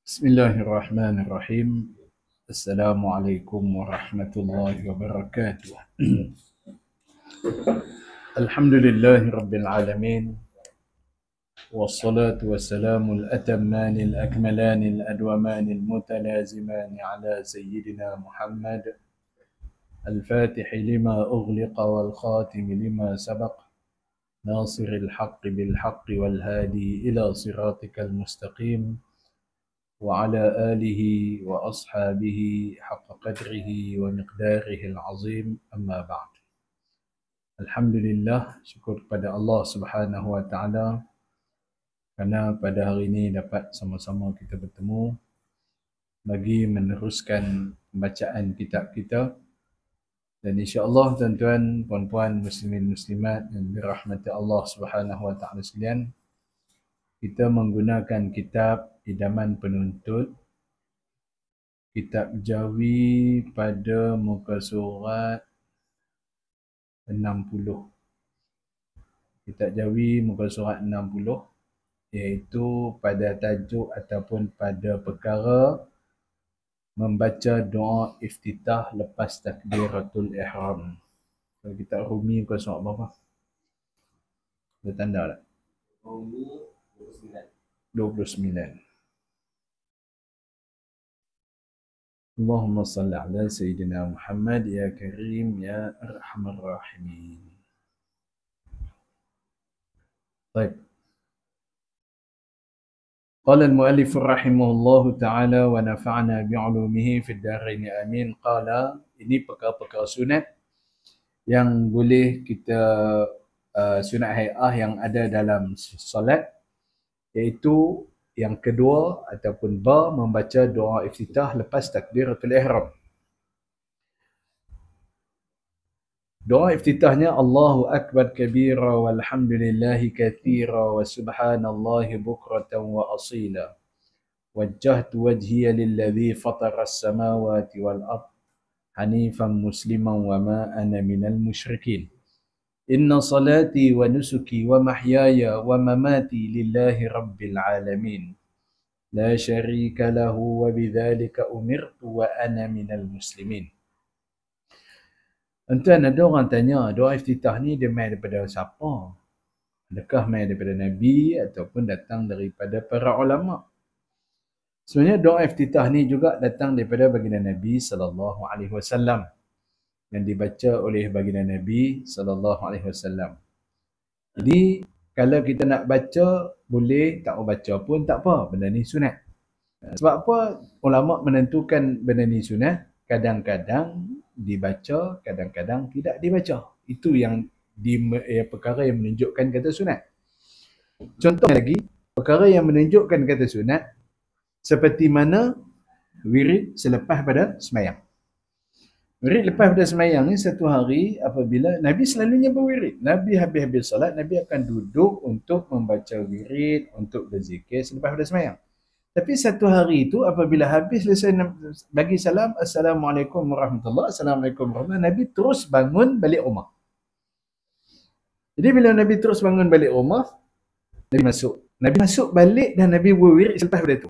Bismillahirrahmanirrahim. Assalamualaikum warahmatullahi wabarakatuh. Alhamdulillahi rabbil alamin. Wassalatu wassalamu al-atammani al-akmalani al-adwamani al-mutalazimani ala sayyidina Muhammad al-fatihi lima ughliqa wal khatimi lima sabaq nasiril haqqi bil haqqi wal hadi ila siratikal mustaqim وعلى آله وأصحابه حق قدره ومقداره العظيم أما بعد. Alhamdulillah, syukur kepada Allah Subhanahu wa taala kerana pada hari ini dapat sama-sama kita bertemu bagi meneruskan bacaan kitab kita. Dan insya-Allah tuan-tuan, puan-puan, muslimin muslimat yang dirahmati Allah Subhanahu wa taala sekalian, kita menggunakan kitab Idaman Penuntut, kitab Jawi pada muka surat 60. Kitab Jawi muka surat 60, iaitu pada tajuk ataupun pada perkara membaca doa iftitah lepas takbiratul ihram. Kalau kitab Rumi muka surat berapa? Ada tanda tak? Rumi 29. Allahumma salli ala Sayyidina Muhammad ya Karim ya Arhamar Rahimin. Baik. Qala al-muallif rahimahullahu ta'ala wa nafa'na bi'ulumihi fid darain amin. Qala, ini perkara-perkara sunat yang boleh kita sunat hai'ah yang ada dalam solat, iaitu yang kedua ataupun membaca doa iftitah lepas takbiratul ihram. Doa iftitahnya Allahu akbar kabira walhamdulillahi katsira wa subhanallahi bukratan wa asila. Wajjahtu wajhiya lilladzi fatara as-samawati wal ard hanifan musliman wa ma ana minal musyrikin. Inna salati wa nusuki wa mahyaya wa mamati lillahi rabbil alamin. La syarika lahu wa bidzalika umirtu wa ana minal muslimin. Tuan, ada orang tanya, doa iftitah ni dia main daripada siapa? Adakah main daripada Nabi ataupun datang daripada para ulama? Sebenarnya doa iftitah ni juga datang daripada baginda Nabi sallallahu alaihi wasallam, yang dibaca oleh baginda Nabi sallallahu alaihi wasallam. Jadi kalau kita nak baca boleh, tak baca pun tak apa, benda ni sunat. Sebab apa ulama menentukan benda ni sunat? Kadang-kadang dibaca, kadang-kadang tidak dibaca. Itu yang perkara yang menunjukkan kata sunat. Contoh lagi, perkara yang menunjukkan kata sunat seperti mana wirid selepas pada sembahyang. Wirid lepas pada sembahyang ni satu hari apabila Nabi selalunya berwirid. Nabi habis-habis salat, Nabi akan duduk untuk membaca wirid, untuk berzikir selepas pada sembahyang. Tapi satu hari itu apabila habis selesai bagi salam, Assalamualaikum warahmatullahi wabarakatuh, Assalamualaikum warahmatullahi wabarakatuh, Nabi terus bangun balik rumah. Jadi bila Nabi terus bangun balik rumah, Nabi masuk. Nabi masuk balik dan Nabi berwirid selepas pada itu.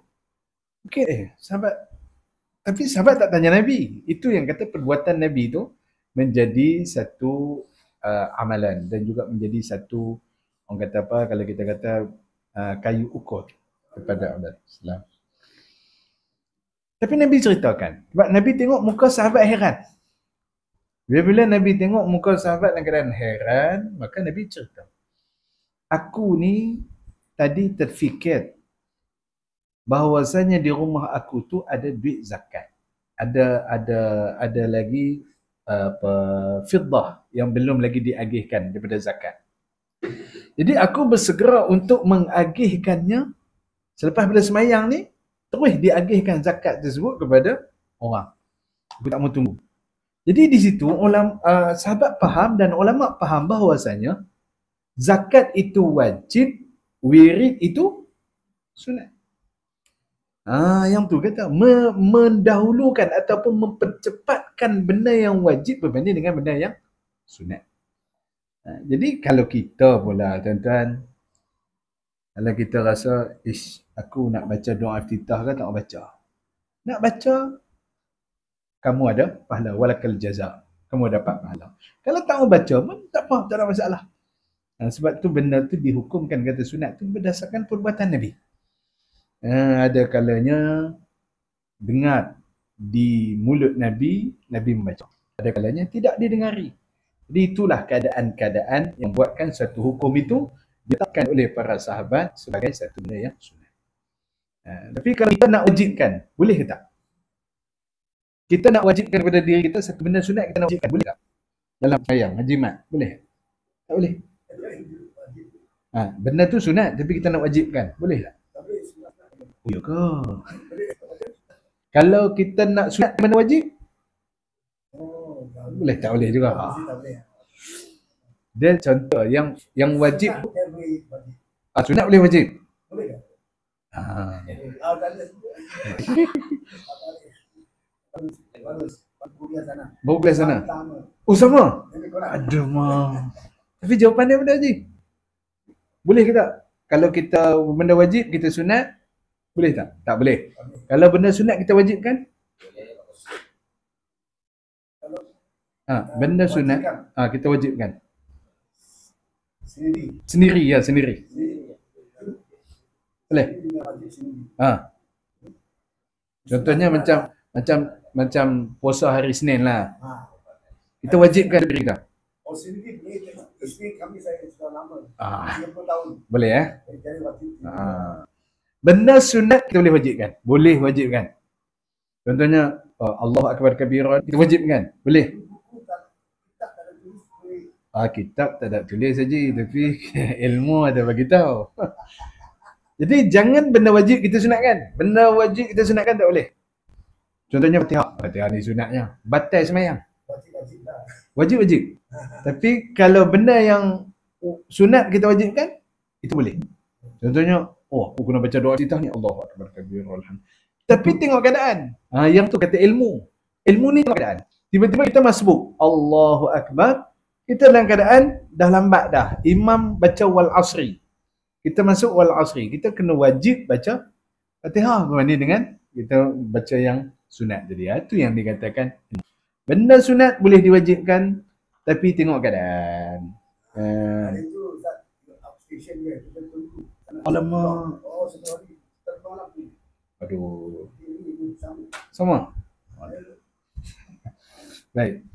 Okey, sahabat. Tapi sahabat tak tanya Nabi. Itu yang kata perbuatan Nabi itu menjadi satu amalan dan juga menjadi satu, orang kata apa, kalau kita kata kayu ukur kepada Allah Islam. Tapi Nabi ceritakan, sebab Nabi tengok muka sahabat heran. Bila Nabi tengok muka sahabat dalam keadaan heran, maka Nabi cerita, aku ni tadi terfikir bahawasanya di rumah aku tu ada duit zakat. Ada lagi fiddah yang belum lagi diagihkan daripada zakat. Jadi aku bersegera untuk mengagihkannya selepas pada sembahyang ni, terus diagihkan zakat tersebut kepada orang. Aku tak mau tunggu. Jadi di situ sahabat faham dan ulama faham bahawasanya zakat itu wajib, wirid itu sunat. Yang tu kata mendahulukan ataupun mempercepatkan benda yang wajib berbanding dengan benda yang sunat. Jadi kalau kita pula tuan-tuan, kalau kita rasa aku nak baca doa iftitah ke tak nak baca? Nak baca, kamu ada pahala, walakal jaza. Kamu dapat pahala. Kalau tak mau baca pun tak apa, tak ada masalah. Sebab tu benda tu dihukumkan kata sunat tu berdasarkan perbuatan Nabi. Ada kalanya dengar di mulut Nabi, Nabi membaca. Ada kalanya tidak didengari. Jadi itulah keadaan-keadaan yang buatkan satu hukum itu ditetapkan oleh para sahabat sebagai satu benda yang sunat. Tapi kalau kita nak wajibkan, boleh ke tak? Kita nak wajibkan kepada diri kita satu benda sunat, kita nak wajibkan, boleh tak? Dalam sembahyang, jimat, boleh? Tak boleh? Benda tu sunat tapi kita nak wajibkan, boleh tak? Oh ya ke? Kalau kita nak sunat benda wajib, boleh tak boleh juga? Dia contoh yang wajib, sunat boleh wajib? Boleh tak? Baru kuliah sana. Oh sama? Aduh mah. Tapi jawapan dia benda wajib. Boleh ke tak? Kalau kita benda wajib kita sunat, boleh tak? Tak boleh. Kalau benda sunat kita wajibkan? Benda sunat kita wajibkan. Sendiri ya, sendiri. Boleh? Contohnya macam puasa hari Senin lah. Kita wajibkan diri kita. Isteri kami saya sudah lama. 30 tahun. Boleh Benda sunat kita boleh wajibkan. Boleh wajibkan. Contohnya Allahu Akbar kabiran kita wajibkan. Boleh? Kitab tak ada tulis saja tapi ilmu ada bagi tahu. Jadi jangan benda wajib kita sunatkan. Benda wajib kita sunatkan tak boleh. Contohnya Fatihah. Fatihah ni sunatnya. Batal sembahyang. Wajib-wajib. Tapi kalau benda yang sunat kita wajibkan, itu boleh. Contohnya, aku kena baca doa iftitah ni, Allahu Akbar kabira alhamdulillah. Tapi tengok keadaan. Yang tu kata ilmu. Ilmu ni tengok keadaan. Tiba-tiba kita masbuk, Allahu Akbar, kita dalam keadaan dah lambat dah. Imam baca wal asri. Kita masuk wal asri. Kita kena wajib baca Fatihah berbanding dengan kita baca yang sunat tadi. Itu yang dikatakan. Benda sunat boleh diwajibkan tapi tengok keadaan. Alamak. Aduh. Sama. Baik.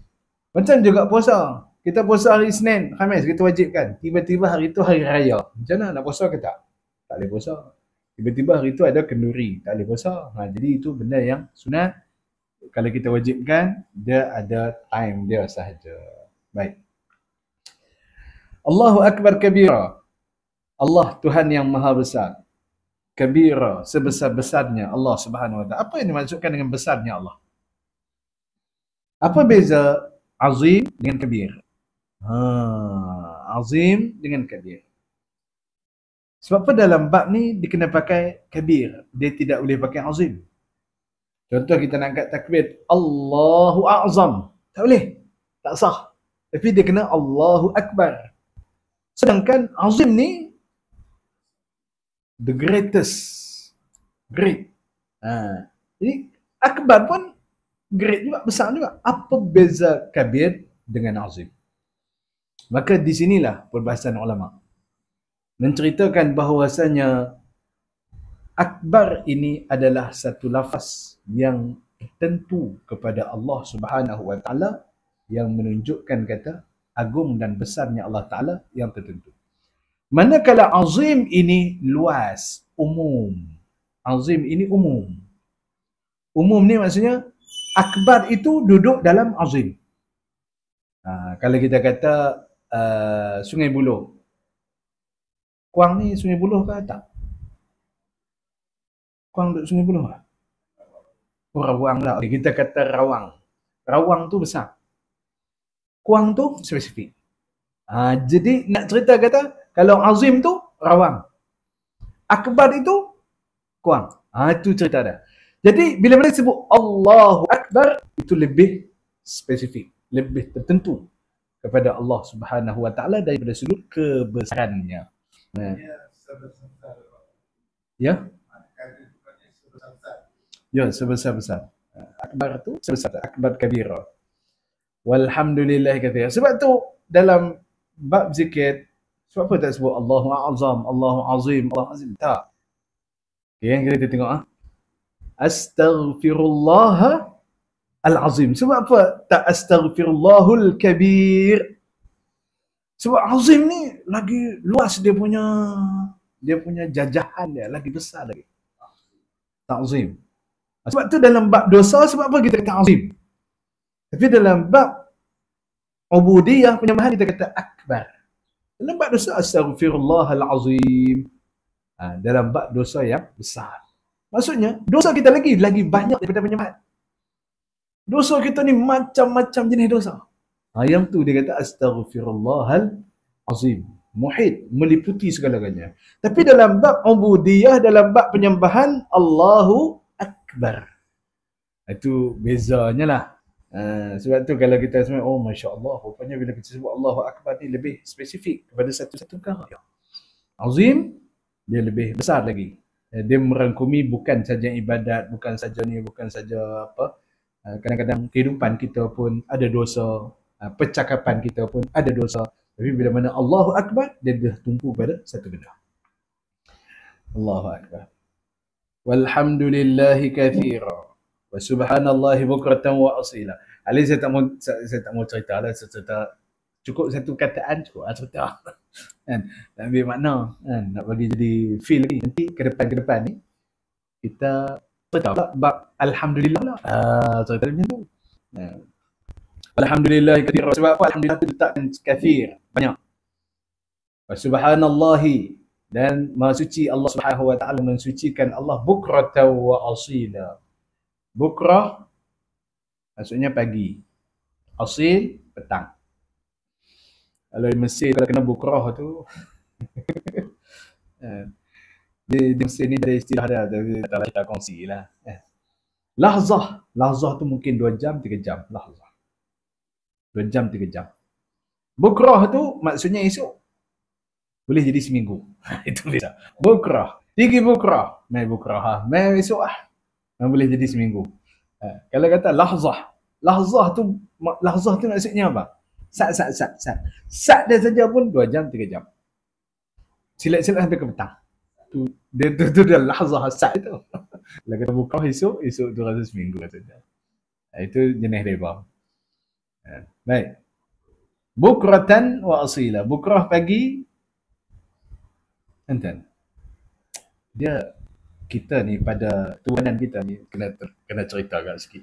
Macam juga puasa. Kita puasa hari Senin, Khamis kita wajibkan. Tiba-tiba hari itu hari raya. Macam mana nak puasa ke tak? Tak boleh puasa. Tiba-tiba hari itu ada kenduri, tak boleh puasa. Jadi itu benda yang sunat. Kalau kita wajibkan, dia ada time dia sahaja. Baik. Allahu Akbar kabira. Allah Tuhan yang maha besar. Kabira, sebesar-besarnya Allah Subhanahu Wa Taala. Apa yang dimaksudkan dengan besarnya Allah? Apa beza azim dengan kabir? Azim dengan kabir. Sebab apa dalam bab ni dia kena pakai kabir. Dia tidak boleh pakai azim. Contoh kita nak angkat takbir, Allahu A'zam. Tak boleh. Tak sah. Tapi dia kena Allahu Akbar. Sedangkan azim ni the greatest. Great. Jadi akbar pun great juga, besar juga. Apa beza kabir dengan azim? Maka di sinilah perbahasan ulama menceritakan bahawasanya akbar ini adalah satu lafaz yang tertentu kepada Allah Subhanahu Wa Taala yang menunjukkan kata agung dan besarnya Allah Taala yang tertentu. Manakala azim ini luas, umum. Azim ini umum. Umum ni maksudnya akbar itu duduk dalam azim. Kalau kita kata Sungai Buloh. Kuang ni Sungai Buloh ke tak? Kuang duduk Sungai Buloh lah. Rawang lah. Kita kata Rawang. Rawang tu besar. Kuang tu spesifik. Jadi nak cerita kata, kalau azim tu Rawang. Akbar itu Kuang. Itu cerita dah. Jadi bila mereka sebut Allahu Akbar, itu lebih spesifik. Lebih tertentu kepada Allah Subhanahu Wa Taala daripada sudut kebesarannya. Ya? Ya, sebesar-besar. Akbar tu sebesar, akbar kabira. Walhamdulillah kathira. Sebab tu dalam bab zikir, sebab apa tak sebut Allahu Azam, Allahu Azim, Allahu Azim? Tak. Okay, yang kita tengok Astaghfirullah Al-Azim. Sebab apa tak Astaghfirullahul Kabir? Sebab Azim ni lagi luas dia punya jajahan dia, lagi besar lagi. Ta'zim. Sebab tu dalam bab dosa, sebab apa kita kata azim? Tapi dalam bab ubudiyah, penyembahan, kita kata akbar. Dalam bab dosa, astaghfirullahal azim. Dalam bab dosa yang besar. Maksudnya, dosa kita lagi banyak daripada penyembahan. Dosa kita ni macam-macam jenis dosa. Yang tu dia kata astaghfirullahal azim. Muhit, meliputi segala-galanya. Tapi dalam bab ubudiyah, dalam bab penyembahan, Allahu Akbar. Itu bezanya lah. Sebab tu kalau kita semua, oh Masya Allah, rupanya bila kita sebut Allahu Akbar ni lebih spesifik kepada satu-satu perkara. Azim, dia lebih besar lagi. Dia merangkumi bukan saja ibadat, bukan saja ni, bukan saja apa. Kadang-kadang kehidupan kita pun ada dosa, percakapan kita pun ada dosa. Tapi bila mana Allahu Akbar, dia dah tumpu pada satu benda. Allahu Akbar. Walhamdulillahi kathira. Wa subhanallahi bukratan wa asila. Ali saya tak mau cerita lah, cerita cukup satu kataan cukup cerita. Kan? Tak ambil makna, kan? Nak bagi jadi feel lagi. Nanti ke depan ni kita cerita bab alhamdulillah lah. Cerita macam tu. Alhamdulillah kathira. Sebab apa? Alhamdulillah tu letakkan kathir, banyak. Wa subhanallahi, dan maha suci Allah Subhanahu wa taala, mensucikan Allah, bukratan wa asila. Bukrah maksudnya pagi, asil petang. Kalau di Mesir kalau kena bukrah tu di Mesir ni ada istilah dia, tapi tak kita kongsilah. Lahzah tu mungkin 2 jam 3 jam, lahzah 2 jam 3 jam. Bukrah tu maksudnya esok, boleh jadi seminggu. Itu bisa. Bukrah, tinggi bukrah, mai bukrah, mai esok boleh jadi seminggu. Kalau kata lahzah tu maksudnya apa? Sat dia saja pun 2 jam 3 jam. Silat-silat sampai ke petang. Tu dia lahzah sat itu. Kalau kata bukrah esok tu rasa seminggu saja. Itu jenis riba. Baik. Bukratan wa asila. Bukrah pagi, enten. Dia kita ni pada tubuhan kita ni kena cerita agak sikit.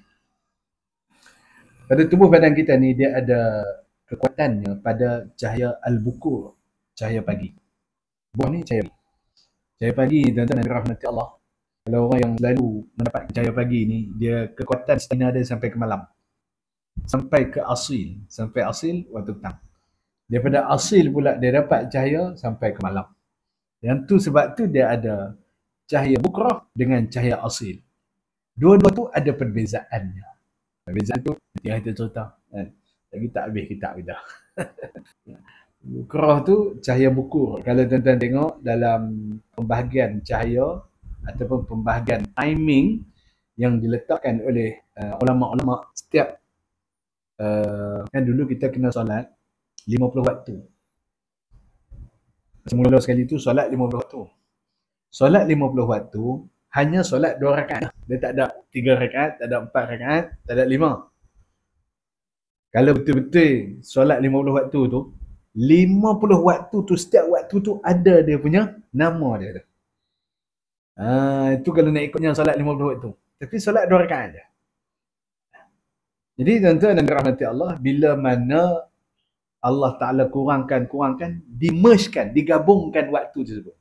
Pada tubuh badan kita ni dia ada kekuatannya pada cahaya al-bukur, cahaya pagi. Buah ni cahaya pagi. Cahaya pagi, tuan-tuan dan rahmati Allah. Kalau orang yang selalu mendapat cahaya pagi ni, dia kekuatan stamina dia sampai ke malam. Sampai ke asil. Sampai asil waktu petang. Daripada asil pula dia dapat cahaya sampai ke malam. Yang tu sebab tu dia ada cahaya bukrah dengan cahaya asil. Dua-dua tu ada perbezaannya. Perbezaan tu nanti kita cerita. Lagi tak habis kitab kita. Bukrah tu cahaya bukur. Kalau tuan-tuan tengok dalam pembahagian cahaya ataupun pembahagian timing yang diletakkan oleh ulama-ulama setiap kan dulu kita kena solat 50 waktu. Semula sekali tu solat 50 waktu. Solat 50 waktu hanya solat 2 rakaat. Dia tak ada 3 rakaat, tak ada 4 rakaat, tak ada 5. Kalau betul-betul solat 50 waktu tu, 50 waktu tu, setiap waktu tu ada dia punya nama dia. Itu kalau nak ikutnya solat 50 waktu. Tapi solat 2 rakaat je. Jadi tuan-tuan dan rahmati Allah, bila mana Allah Ta'ala kurangkan, dimergekan, digabungkan waktu tersebut.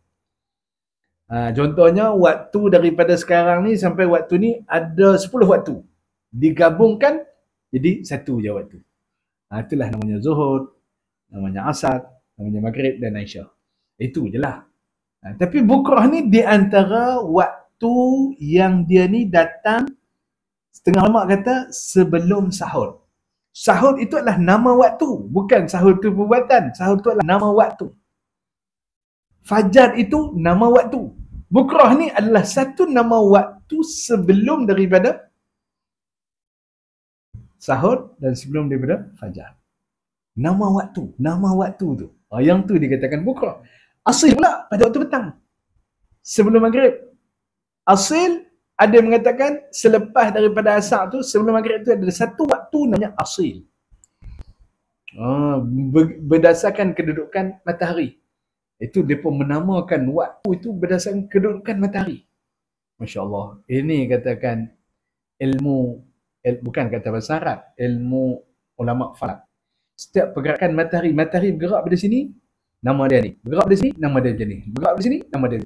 Contohnya waktu daripada sekarang ni sampai waktu ni ada 10 waktu. Digabungkan jadi satu je waktu. Itulah namanya Zuhur, namanya Asar, namanya Maghrib dan Aisyah. Itu je lah. Tapi bukrah ni di antara waktu yang dia ni datang, setengah ulama kata sebelum sahur. Sahur itu adalah nama waktu, bukan sahur itu perbuatan. Sahur itu adalah nama waktu. Fajar itu nama waktu. Bukrah ni adalah satu nama waktu sebelum daripada sahur dan sebelum daripada fajar. Nama waktu tu. Yang tu dikatakan bukrah. Asil pula pada waktu petang. Sebelum maghrib. Asil ada yang mengatakan selepas daripada asar tu, sebelum maghrib tu ada satu waktu namanya asil. Berdasarkan kedudukan matahari. Itu mereka menamakan waktu itu berdasarkan kedudukan matahari. Masya Allah. Ini katakan ilmu bukan kata bahasa Arab, ilmu ulama falak. Setiap pergerakan matahari bergerak dari sini, nama dia ni. Bergerak dari sini, nama dia macam ni. Bergerak dari sini, nama dia.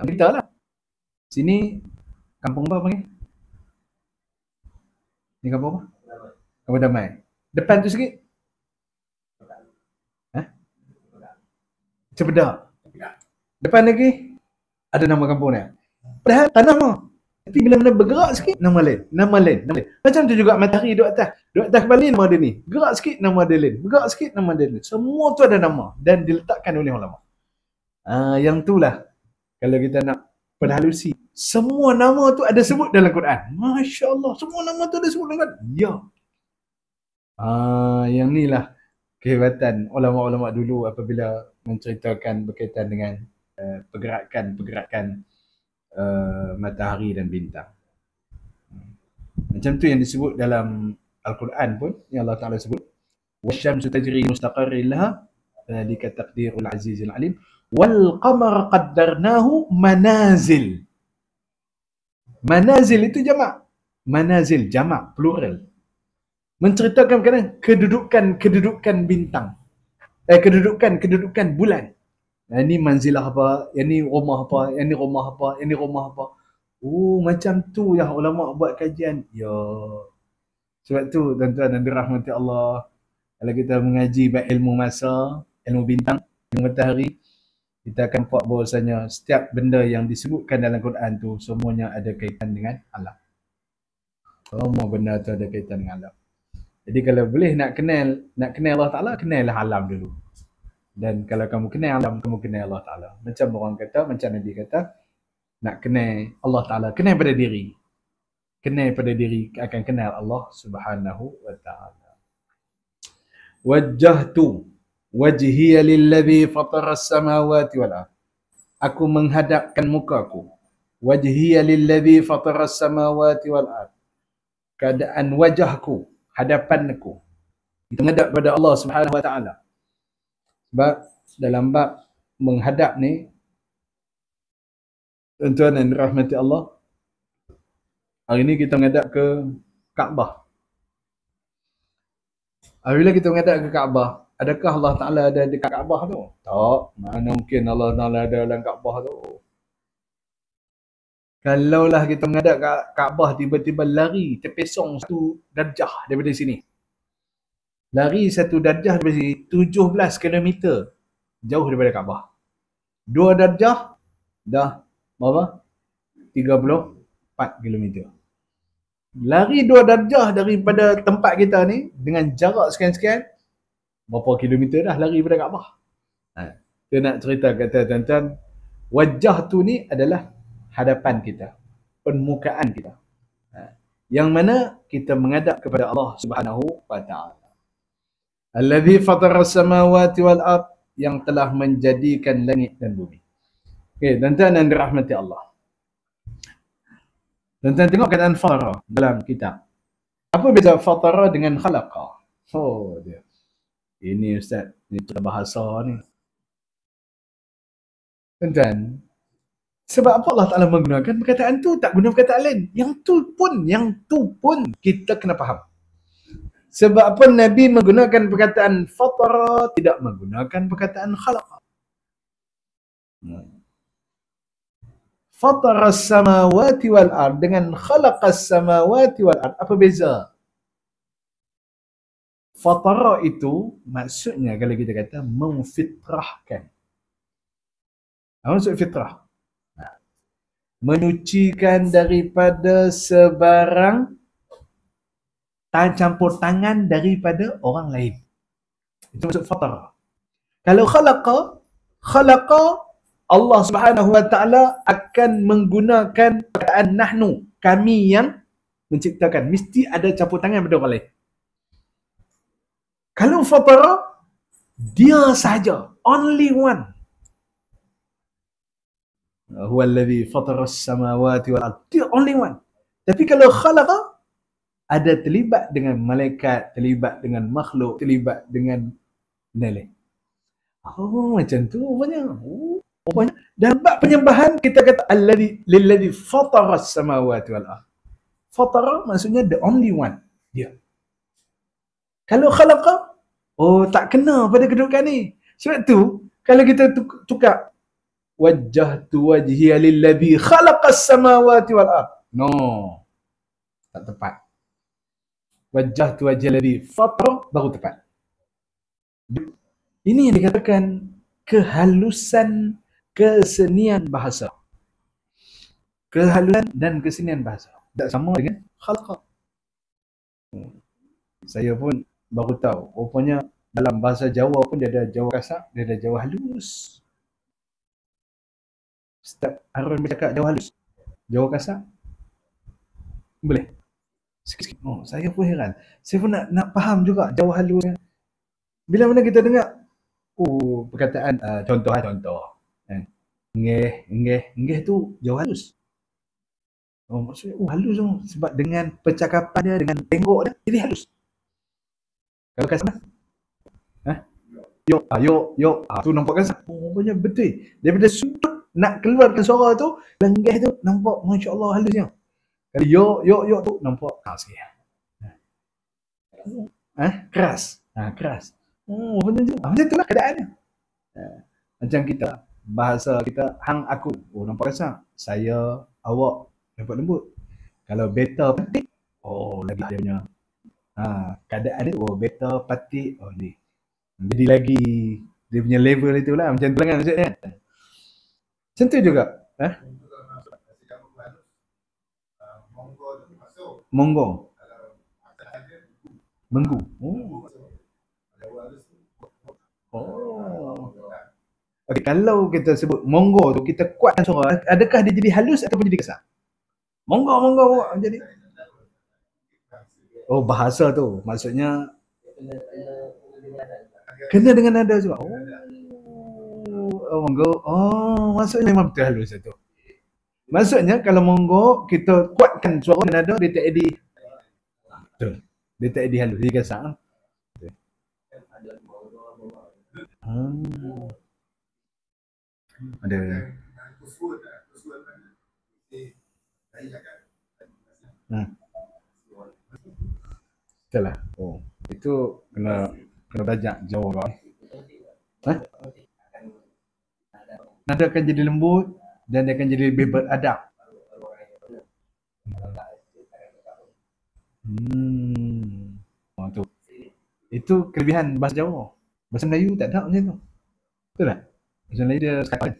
Kita lah. Sini kampung apa panggil? Ni kampung apa? Kampung Damai. Depan tu sikit. Cepedak. Depan lagi ada nama kampung dia. Padahal tak nama. Tapi bila mana bergerak sikit, nama lain. Macam tu juga matahari duduk atas kepala nama dia ni. Gerak sikit, nama dia lain. Bergerak sikit, nama dia lain. Semua tu ada nama dan diletakkan oleh ulama. Yang itulah kalau kita nak perhalusi. Semua nama tu ada sebut dalam Quran. Masya Allah. Semua nama tu ada sebut dalam Quran. Ya. Yang ni lah kehebatan ulama-ulama dulu apabila menceritakan berkaitan dengan pergerakan matahari dan bintang. Macam tu yang disebut dalam Al-Quran pun, yang Allah Ta'ala sebut, wasyamsu tajri mustaqarrin laha dzalika taqdirul azizil alim wal qamara qaddarnahu manazil. Manazil itu jamak. Manazil jamak plural. Menceritakan kedudukan bintang. Kedudukan bulan. Ini manzilah apa, yang ni rumah apa, yang ni rumah apa, yang ni rumah apa. Macam tu yang ulama buat kajian. Ya. Sebab tu tuan-tuan dan dirahmati Allah, kalau kita mengaji ilmu masa, ilmu bintang, ilmu matahari, kita akan buat bahawasanya setiap benda yang disebutkan dalam Quran tu semuanya ada kaitan dengan alam. Semua benda tu ada kaitan dengan alam. Jadi kalau boleh nak kenal Allah Ta'ala, kenallah alam dulu. Dan kalau kamu kenal alam, kamu kenal Allah Ta'ala. Macam orang kata, macam Nabi kata, nak kenal Allah Ta'ala, kenal pada diri. Kenal pada diri akan kenal Allah Subhanahu wa Ta'ala. Wajjahtu wajhiya lilladhi fatara as-samawati wal ardh. Aku menghadapkan mukaku. Wajhiya lilladhi fatara as-samawati wal ardh. Keadaan wajahku, hadapanku, kita menghadap kepada Allah Subhanahu wa Ta'ala. Sebab dalam bab menghadap ni, tuan-tuan dan rahmati Allah, hari ni kita menghadap ke Kaabah. Apabila kita menghadap ke Kaabah, adakah Allah Ta'ala ada dekat Kaabah tu? Tak. Mana mungkin Allah Ta'ala ada dalam Kaabah tu? Kalaulah kita menghadap ke Kaabah, tiba-tiba lari terpesong satu darjah daripada sini. Lari satu darjah daripada sini, 17 km jauh daripada Kaabah. 2 darjah, dah berapa? 34 km. Lari 2 darjah daripada tempat kita ni, dengan jarak sekian-sekian, berapa kilometer dah lari daripada Kaabah. Kita nak cerita kata tuan-tuan, wajah tu ni adalah hadapan kita, permukaan kita. Yang mana kita menghadap kepada Allah Subhanahu wa Ta'ala. Alladhi fatara as-samawati wal ardh, yang telah menjadikan langit dan bumi. Okey, tuan-tuan dan dirahmati Allah. Tuan-tuan tengok kataan fatara dalam kitab. Apa beza fatara dengan khalaqa? Dia. Ini ustaz, ini bahasa ni. Tuan-tuan, sebab apa Allah Ta'ala menggunakan perkataan tu, tak guna perkataan lain. Yang tu pun kita kena faham. Sebab apa Nabi menggunakan perkataan fatara, tidak menggunakan perkataan khalaqa. Fatara as-samawati wal ard dengan khalaqa as-samawati wal ard, apa beza? Fatara itu maksudnya kalau kita kata memfitrahkan. Apa maksud fitrah? Menyucikan daripada sebarang campur tangan daripada orang lain. Itu maksud fatara. Kalau khalaqa Allah Subhanahu wa taala akan menggunakan perkataan nahnu, kami yang menciptakan. Mesti ada campur tangan pada orang lain. Kalau fatara, dia saja, only one. Huwa alladhi fatara as-samawati wal ard. Dia only one. Tapi kalau khalaqa, ada terlibat dengan malaikat, terlibat dengan makhluk, terlibat dengan lain. Oh, macam tu rupanya. Rupanya dalam bab penyembahan kita kata alladhi lilladhi fatara as-samawati wal ard. Fatara maksudnya the only one. Dia. Kalau khalaqa, oh tak kena pada kedudukan ni. Sebab tu kalau kita tukar wajjahtu wajhiya lilladhi khalaqas samawati wal ard. No. Tak tepat. Wajjahtu wajhiya lilladhi fatara baru tepat. Ini yang dikatakan kehalusan kesenian bahasa. Kehalusan dan kesenian bahasa. Tak sama dengan khalaqa. Saya pun baru tahu, rupanya dalam bahasa Jawa pun dia ada Jawa kasar, dia ada Jawa halus. Ustaz Harun bercakap Jawa halus, Jawa kasar, boleh? Sikit-sikit. Oh, saya pun heran. Saya pun nak faham juga Jawa halus. Bila mana kita dengar, oh perkataan, contoh. Ngeh tu Jawa halus. Oh, maksudnya, halus tu. Sebab dengan percakapan dia, dengan tengok dia, jadi halus. Kalau kasar mana? Yok. Tu nampak kasar. Oh, banyak betul. Daripada sudut nak keluarkan suara tu, lenggah tu nampak Masya Allah halusnya. Kalau yok tu nampak sikit. Keras. Keras. Oh, macam tu lah keadaannya. Macam kita, bahasa kita, hang aku. Oh, nampak kasar. Saya, awak, nampak lembut. Kalau beta petik, oh lagi dia punya. Keadaan dia, oh beta patik, oh ni. Jadi lagi dia punya level itulah, macam tu lah kan maksudnya. Macam tu juga. Monggo. Menggu. Oh. Okey, kalau kita sebut monggo tu, kita kuatkan suara, adakah dia jadi halus ataupun jadi kasar? Monggo jadi. Oh, bahasa tu. Maksudnya kena dengan nada juga. Oh, monggo. Oh, maksudnya memang betul halus tu. Maksudnya kalau monggo kita kuatkan suara dengan nada, dia tak jadi. Betul. Dia tak jadi halus, dia kasar. Ada. Betul lah. Oh, itu kena belajar Jawa. Nada akan jadi lembut dan dia akan jadi lebih beradab. Oh, tu. Itu kelebihan bahasa Jawa. Bahasa Melayu tak ada macam tu. Betul tak? Bahasa Melayu dia sekali.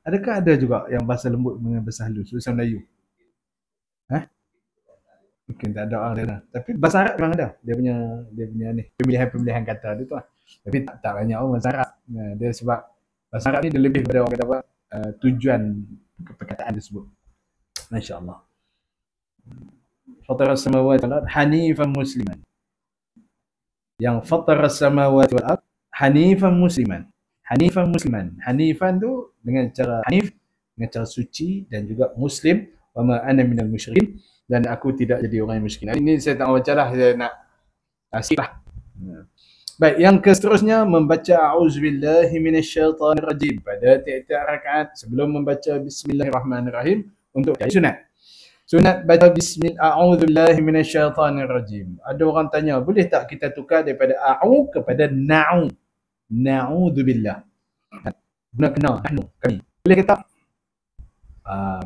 Adakah ada juga yang bahasa lembut dengan bahasa halus, bahasa Melayu? Mungkin tak ada dia lah. Tapi bahasa Arab memang ada. Dia punya ni, pemilihan kata dia tu lah. Tapi tak banyak orang bahasa Arab. Dia sebab bahasa Arab ni dia lebih pada orang kata apa, tujuan perkataan tersebut. Masya-Allah. Fatara as-samawati wal ard hanifan musliman. Yang fatara as-samawati wal ard hanifan musliman. Hanifan musliman. Hanifan tu dengan cara hanif, dengan cara suci dan juga muslim. Wa ma ana minal musyrikin, dan aku tidak jadi orang yang miskin. Ini saya tak baca lah, saya nak skip lah. Baik, yang seterusnya membaca a'udzubillahi minasyaitonirrajim pada tiap-tiap rakaat sebelum membaca bismillahirrahmanirrahim untuk sunat. Sunat baca a'udzubillahi minasyaitonirrajim. Ada orang tanya, boleh tak kita tukar daripada a'u kepada na'u? Na'udzubillah. Kena kami. Boleh kata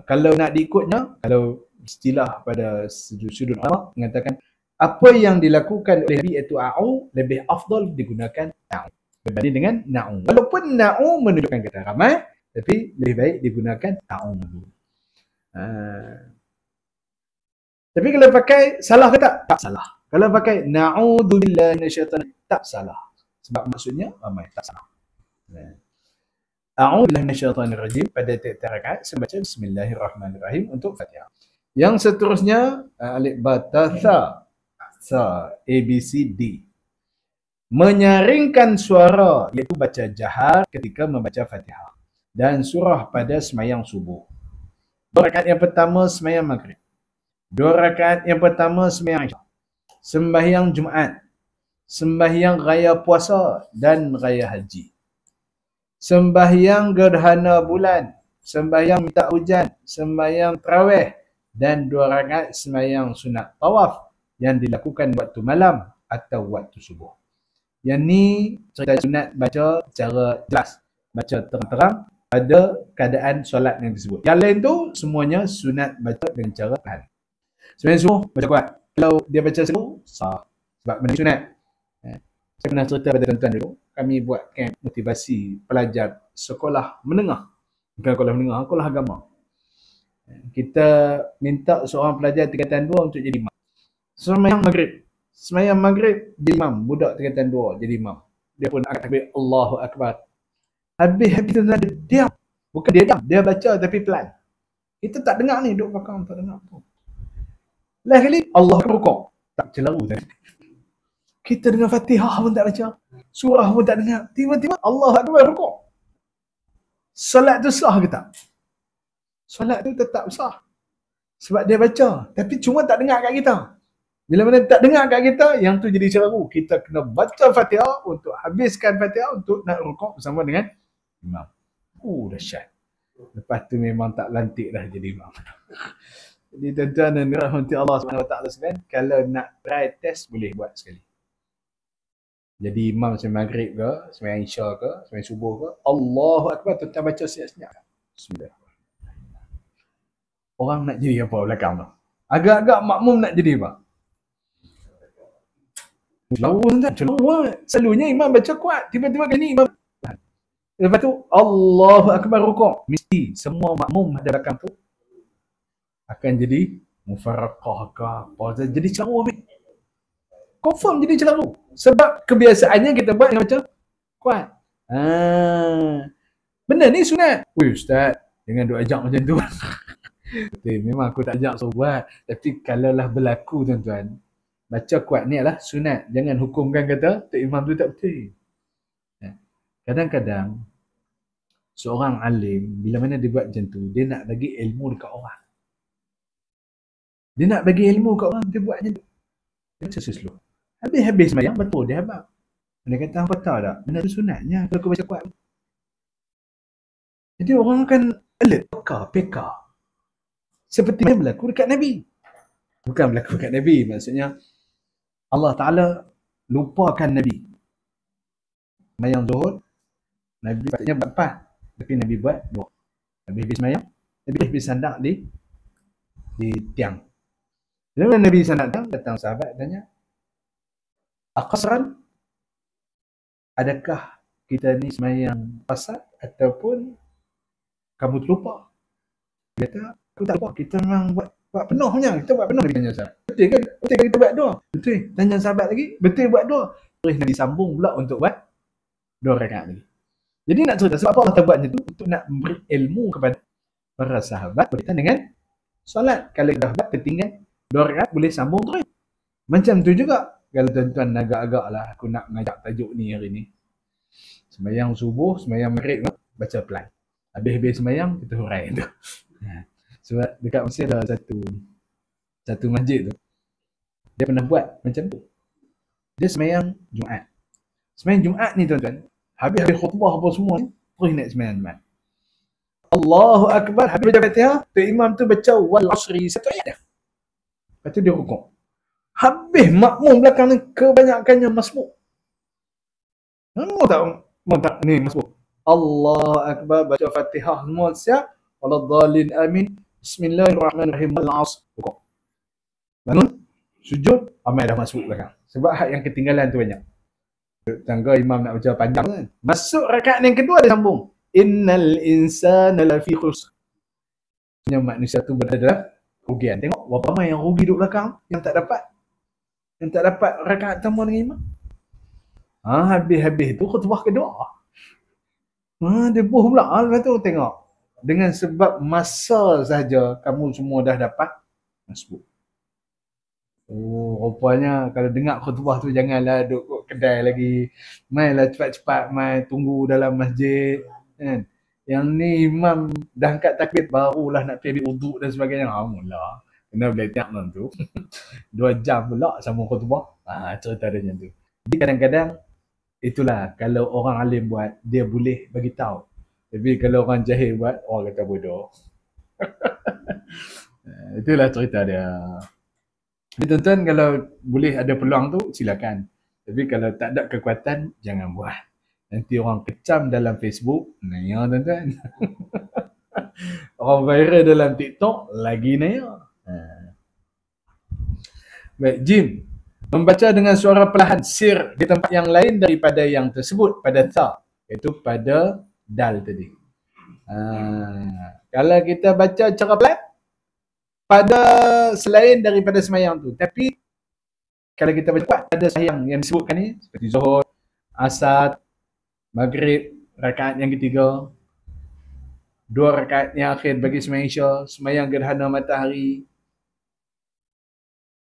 kalau nak diikutnya, kalau istilah pada sudut ulama mengatakan apa yang dilakukan oleh Nabi iaitu a'u lebih afdal digunakan na'u berbanding dengan na'u. Walaupun na'u menunjukkan kata ramai, tapi lebih baik digunakan na'u. Tapi kalau pakai salah ke tak? Tak salah. Kalau pakai na'udzubillahi minasyaitonir tak salah. Sebab maksudnya ramai, tak salah. A'udzubillahi minasyaitonirrajim. Pada tiap-tiap rakaat saya baca Bismillahirrahmanirrahim untuk Fatihah. Yang seterusnya alif ba ta sa A B C D. Menyaringkan suara iaitu baca jahar ketika membaca Fatihah dan surah pada semayang subuh. 2 rakaat yang pertama semayang maghrib. 2 rakaat yang pertama semayang isyak. Sembahyang Jumaat, sembahyang raya puasa dan raya haji. Sembahyang gerhana bulan, sembahyang minta hujan, sembahyang tarawih dan 2 rakaat sembahyang sunat tawaf yang dilakukan waktu malam atau waktu subuh. Yang ni cerita sunat baca secara jelas, baca terang-terang pada keadaan solat yang disebut. Yang lain tu semuanya sunat baca dengan cara perlahan. Sembahyang subuh baca kuat. Kalau dia baca slow, sah. Sebab benda sunat. Saya pernah cerita pada tuan-tuan dulu, kami buat camp motivasi pelajar sekolah menengah. Bukan sekolah menengah, sekolah agama. Kita minta seorang pelajar tingkatan 2 untuk jadi imam. Sembahyang maghrib. Sembahyang maghrib jadi imam. Budak tingkatan 2 jadi imam. Dia pun angkat takbir, Allahu Akbar. Habis tu dia diam. Bukan dia diam, dia baca tapi pelan. Kita tak dengar ni, duduk belakang tak dengar tu. Lain kali, Allah rukuk. Tak celaru tadi. Kita dengar Fatihah pun tak baca. Surah pun tak dengar. Tiba-tiba Allah Akbar rukuk. Solat tu sah ke tak? Solat tu tetap sah. Sebab dia baca. Tapi cuma tak dengar kat kita. Bila mana tak dengar kat kita, yang tu jadi celaru. Kita kena baca Fatihah untuk habiskan Fatihah untuk nak rukuk bersama dengan imam. Dahsyat. Lepas tu memang tak lantik dah jadi imam. Jadi tuan-tuan dan rahmati Allah SWT sekalian, kalau nak try test boleh buat sekali. Jadi imam sembahyang maghrib ke, sembahyang isya ke, sembahyang subuh ke, Allahu Akbar tuan-tuan baca senyap-senyap. Bismillah. Orang nak jadi apa belakang tu? Agak-agak makmum nak jadi apa? Celaru tuan-tuan, celaru. Selalunya imam baca kuat, tiba-tiba kali ni imam. Lepas tu Allahu Akbar rukuk. Mesti semua makmum ada belakang tu akan jadi mufarraqah ke apa, jadi celaru habis. Confirm jadi celaru. Sebab kebiasaannya kita buat dengan macam kuat. Benda ni sunat. Weh ustaz, jangan duk ajak macam tu. Memang aku tak ajak suruh buat. Tapi kalau lah berlaku tuan-tuan, baca kuat ni adalah sunat. Jangan hukumkan kata Tok Imam tu tak betul. Kadang-kadang seorang alim, bila mana dia buat macam tu, dia nak bagi ilmu dekat orang. Dia nak bagi ilmu kat orang, dia buat macam tu. Dia macam slow. Habis-habis semayang, betul dia habang. Dia kata, apa tahu tak? Benda tu sunatnya kalau aku baca kuat. Jadi orang akan alert, peka. Seperti yang berlaku dekat Nabi. Bukan berlaku dekat Nabi, maksudnya Allah Ta'ala lupakan Nabi. Semayang zuhur, Nabi patutnya buat 4. Tapi Nabi buat 2. Habis-habis semayang, Nabi habis sandak di tiang. Bila Nabi SAW datang sahabat tanya, Aqasran, adakah kita ni semayang pasal ataupun kamu terlupa? Dia kata, aku tak lupa, kita memang buat penuhnya, kita buat penuh. Nabi tanya sahabat, betul kan kita buat 2? Betul. Tanya sahabat lagi, betul buat 2? Terus Nabi sambung pula untuk buat 2 rakaat lagi. Jadi nak cerita sebab apa Allah buat macam tu? Untuk nak memberi ilmu kepada para sahabat berkaitan dengan solat. Kalau dah buat tertinggal 2 rakaat boleh sambung terus. Macam tu juga kalau tuan-tuan agak-agak lah aku nak ngajak tajuk ni hari ni. Sembahyang subuh, sembahyang maghrib baca pelan. Habis-habis sembahyang kita hurai tu. Sebab dekat Mesir ada satu masjid tu. Dia pernah buat macam tu. Dia sembahyang Jumaat. Sembahyang Jumaat ni tuan-tuan, habis-habis khutbah apa semua ni, terus naik sembahyang Jumaat. Allahu Akbar, habis baca Fatihah, tu imam tu baca wal asri satu ayat dah. Lepas tu dia rukuk. Habis makmum belakang ni kebanyakannya masbuk. Mau tak ni masbuk. Allahu Akbar, baca Fatihah semua siap. Waladhdallin amin. Bismillahirrahmanirrahim. Wal asr. Rukuk. Bangun, sujud, ramai dah masbuk belakang. Sebab hak yang ketinggalan tu banyak. Tangga imam nak baca panjang kan. Masuk rakaat yang kedua dia sambung. Innal insana lafi khusr. Manusia tu berada dalam kerugian. Tengok berapa ramai yang rugi duduk belakang, yang tak dapat rakaat pertama dengan imam. Habis-habis tu khutbah kedua. Dia buh pula. Lepas tu tengok. Dengan sebab masa saja kamu semua dah dapat masbuk. Oh, rupanya kalau dengar khutbah tu janganlah duduk kat kedai lagi. Mainlah cepat-cepat mai tunggu dalam masjid, kan. Yang ni imam dah angkat takbir barulah nak pergi ambil wuduk dan sebagainya. Mula kena belajar tu. 2 jam pula sama khutbah. Cerita dia macam tu. Jadi kadang-kadang itulah kalau orang alim buat dia boleh bagi tahu. Tapi kalau orang jahil buat orang kata bodoh. Itulah cerita dia. Jadi tuan-tuan kalau boleh ada peluang tu silakan. Tapi kalau tak ada kekuatan jangan buat. Nanti orang kecam dalam Facebook, naya tuan-tuan. Orang viral dalam TikTok, lagi naya. Baik, Jim. Membaca dengan suara perlahan sir di tempat yang lain daripada yang tersebut pada ta, iaitu pada dal tadi. Kalau kita baca cara pelan, pada selain daripada semayang tu. Tapi kalau kita baca kuat pada semayang yang disebutkan ni seperti Zuhur, Asar, Maghrib, rakaat yang ketiga, 2 rakaat yang akhir bagi semayang Isya, semayang gerhana matahari.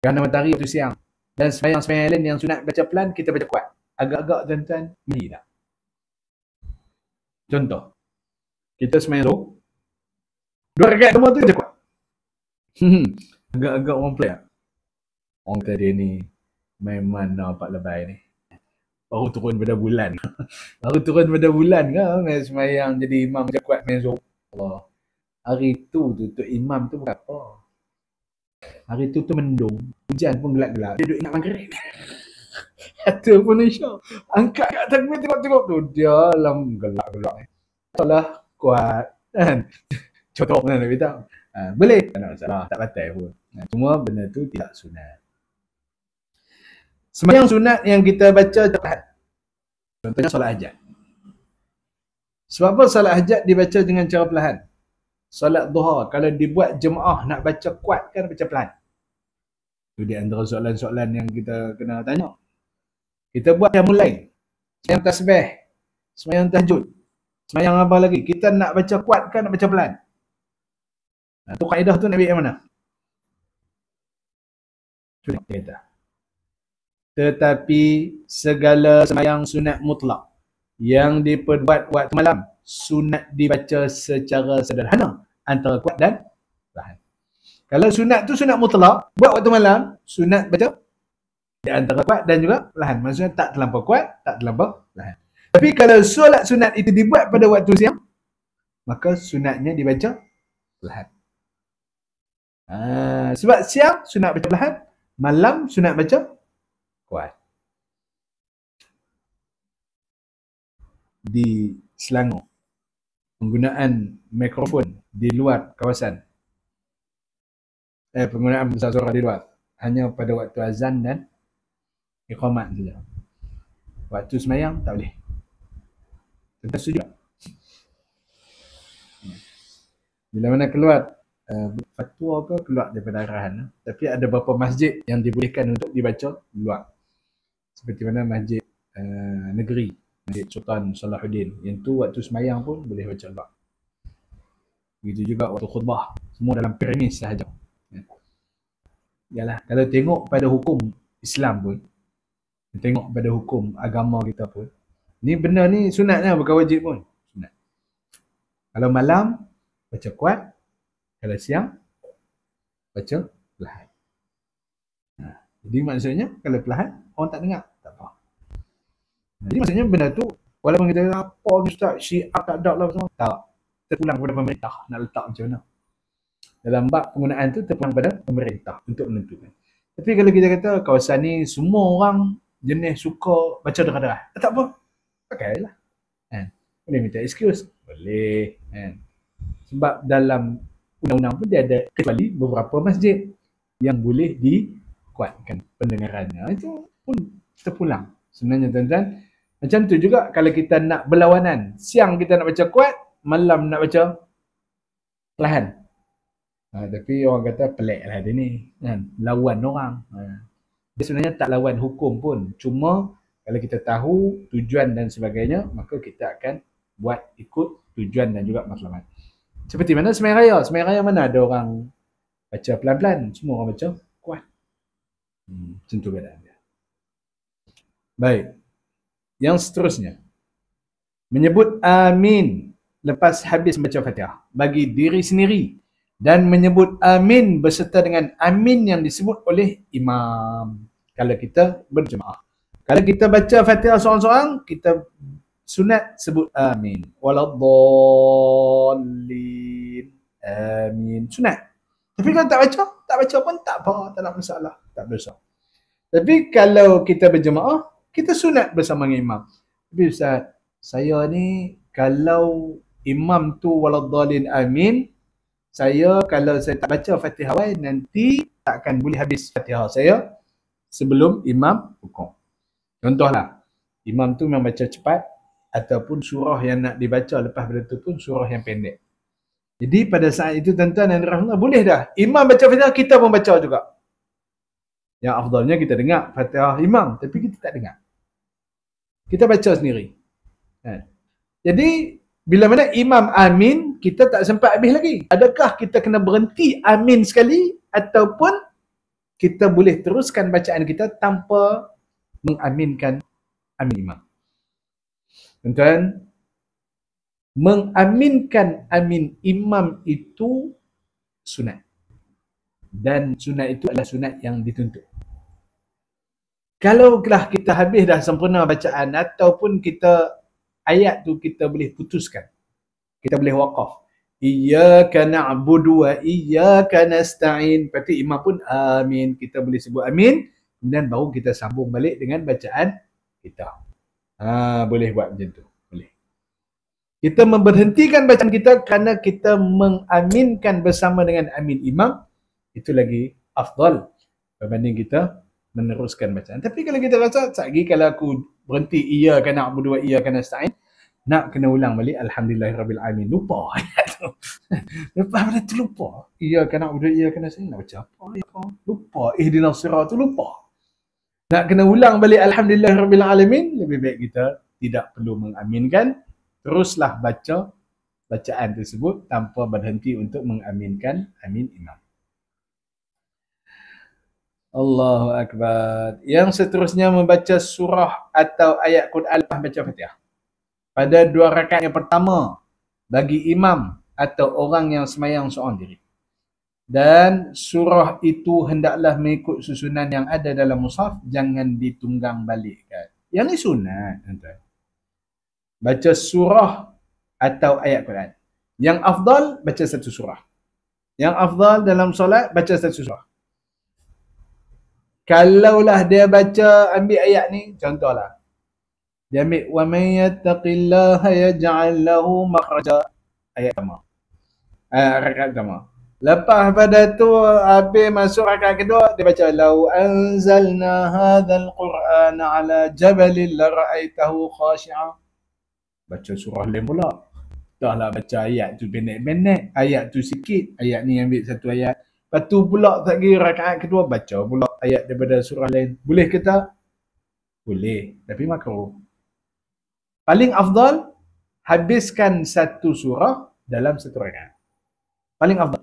Gerhana matahari itu siang. Dan semayang-semayang lain yang sunat baca pelan kita baca kuat. Agak-agak tuan-tuan mesti tak? Contoh, kita semayang Zuhur, 2 rakaat semua tu baca kuat. Agak-agak orang pelik tak? Orang kata dia ni main mana Pak Lebai ni. Baru turun pada bulan. Baru turun pada bulan ke main semayang jadi imam macam kuat main Zuhur. Allah. Hari tu Tok Imam tu bukan apa. Hari tu mendung. Hujan pun gelap-gelap. Dia duduk ingat maghrib. Kata pun Isya. Angkat kat takbir tengok-tengok tu. Dia dalam gelap-gelap. Itulah kuat. Kan? Contoh mana nak beritahu. Boleh. Tak ada masalah. Tak batal pun. Cuma benda tu tidak sunat. Sembahyang sunat yang kita baca cepat. Contohnya solat hajat. Sebab apa solat hajat dibaca dengan cara perlahan? Solat duha kalau dibuat jemaah nak baca kuat kan baca pelan. Itu di antara soalan-soalan yang kita kena tanya. Kita buat yang mulai. Sembahyang tasbih, sembahyang tahajud, sembahyang apa lagi? Kita nak baca kuat kan nak baca pelan? Tu kaedah tu nak ambil yang mana? Sunat kita. Tetapi segala sembahyang sunat mutlak yang diperbuat waktu malam sunat dibaca secara sederhana antara kuat dan perlahan. Kalau sunat tu sunat mutlak, buat waktu malam, sunat baca di antara kuat dan juga perlahan. Maksudnya tak terlampau kuat, tak terlampau perlahan. Tapi kalau solat sunat itu dibuat pada waktu siang, maka sunatnya dibaca perlahan. Sebab siang sunat baca perlahan, malam sunat baca kuat. Di Selangor, penggunaan mikrofon di luar kawasan, penggunaan besar suara di luar hanya pada waktu azan dan iqamat saja. Waktu semayang tak boleh. Kita setuju. Bila mana keluar fatwa ke keluar daripada arahan, tapi ada beberapa masjid yang dibolehkan untuk dibaca di luar. Seperti mana masjid negeri, Masjid Sultan Salahuddin. Yang tu waktu semayang pun boleh baca luar. Begitu juga waktu khutbah. Semua dalam premis sahaja. Yalah, kalau tengok pada hukum Islam pun, tengok pada hukum agama kita pun, ni benda ni sunatnya bukan wajib pun. Sunat. Kalau malam baca kuat, kalau siang baca perlahan. Jadi maksudnya kalau perlahan orang tak dengar, tak apa. Jadi maksudnya benda tu walaupun kita apa ni Ustaz, Syiah tak ada lah semua, tak. Terpulang kepada pemerintah nak letak macam mana. Dalam bab penggunaan tu terpulang pada pemerintah untuk menentukan. Tapi kalau kita kata kawasan ni semua orang jenis suka baca derah-derah, tak apa, pakailah. Kan? Boleh minta excuse? Boleh. Kan? Sebab dalam undang-undang pun dia ada kecuali beberapa masjid yang boleh dikuatkan pendengarannya. Itu pun terpulang. Sebenarnya tuan-tuan, macam tu juga kalau kita nak berlawanan. Siang kita nak baca kuat, malam nak baca perlahan. Tapi orang kata pelik lah dia ni. Kan? Lawan orang. Dia sebenarnya tak lawan hukum pun. Cuma kalau kita tahu tujuan dan sebagainya, maka kita akan buat ikut tujuan dan juga matlamat. Seperti mana sembahyang raya? Sembahyang raya mana ada orang baca pelan-pelan, semua orang baca kuat. Macam tu keadaan dia. Baik. Yang seterusnya, menyebut amin lepas habis baca Fatihah bagi diri sendiri dan menyebut amin berserta dengan amin yang disebut oleh imam kalau kita berjemaah. Kalau kita baca Fatihah seorang-seorang, kita sunat sebut amin. Waladdallin. Amin. Sunat. Tapi kalau tak baca pun tak apa, tak ada masalah, tak berdosa. Tapi kalau kita berjemaah, kita sunat bersama dengan imam. Tapi Ustaz, saya ni kalau imam tu waladdallin amin, saya kalau saya tak baca Fatihah nanti tak akan boleh habis Fatihah saya sebelum imam rukuk. Contohlah, imam tu memang baca cepat ataupun surah yang nak dibaca lepas pada tu pun surah yang pendek. Jadi pada saat itu tuan-tuan dan rahmat boleh dah. Imam baca Fatihah, kita pun baca juga. Yang afdalnya kita dengar Fatihah imam, tapi kita tak dengar. Kita baca sendiri. Jadi bila mana imam amin, kita tak sempat habis lagi. Adakah kita kena berhenti amin sekali ataupun kita boleh teruskan bacaan kita tanpa mengaminkan amin imam? Tuan-tuan, mengaminkan amin imam itu sunat. Dan sunat itu adalah sunat yang dituntut. Kalaulah kita habis dah sempurna bacaan ataupun kita ayat tu kita boleh putuskan. Kita boleh waqaf. Iyyaka na'budu wa iyyaka nasta'in. Berarti imam pun amin. Kita boleh sebut amin. Kemudian baru kita sambung balik dengan bacaan kita. Boleh buat macam tu. Boleh. Kita memberhentikan bacaan kita kerana kita mengaminkan bersama dengan amin imam. Itu lagi afdal berbanding kita meneruskan bacaan. Tapi kalau kita rasa, lagi kalau aku berhenti iyyaka na'budu wa iyyaka nasta'in, nak kena ulang balik alhamdulillahirabbil alamin. Lupa ayat tu. Lepas pada tu lupa. Iyyaka na'budu wa iyyaka nasta'in. Nak baca apa? Lupa. Ihdinas siratal tu lupa. Nak kena ulang balik alhamdulillahirabbil alamin, lebih baik kita tidak perlu mengaminkan. Teruslah baca bacaan tersebut tanpa berhenti untuk mengaminkan amin imam. Allahu Akbar. Yang seterusnya membaca surah atau ayat Quran lepas baca Fatihah. Pada 2 rakaat yang pertama bagi imam atau orang yang sembahyang seorang diri. Dan surah itu hendaklah mengikut susunan yang ada dalam mushaf, jangan ditunggang balikkan. Yang ni sunat, tuan-tuan. Baca surah atau ayat Quran. Yang afdal baca satu surah. Yang afdal dalam solat baca satu surah. Kalaulah dia baca ambil ayat ni, contohlah. Dia ambil wa may yattaqillaha yaj'al lahu makhraja, ayat pertama. Rakaat pertama. Lepas pada tu habis masuk rakaat kedua, dia baca lau anzalna hadzal qur'ana ala jabalin la ra'aitahu khashi'a. Baca surah lain pula. Dahlah baca ayat tu pendek-pendek, ayat tu sikit, ayat ni ambil satu ayat. Lepas tu pula tak kira rakaat kedua baca pula ayat daripada surah lain. Boleh ke tak? Boleh, tapi makruh. Paling afdal habiskan satu surah dalam satu rakaat. Paling afdal.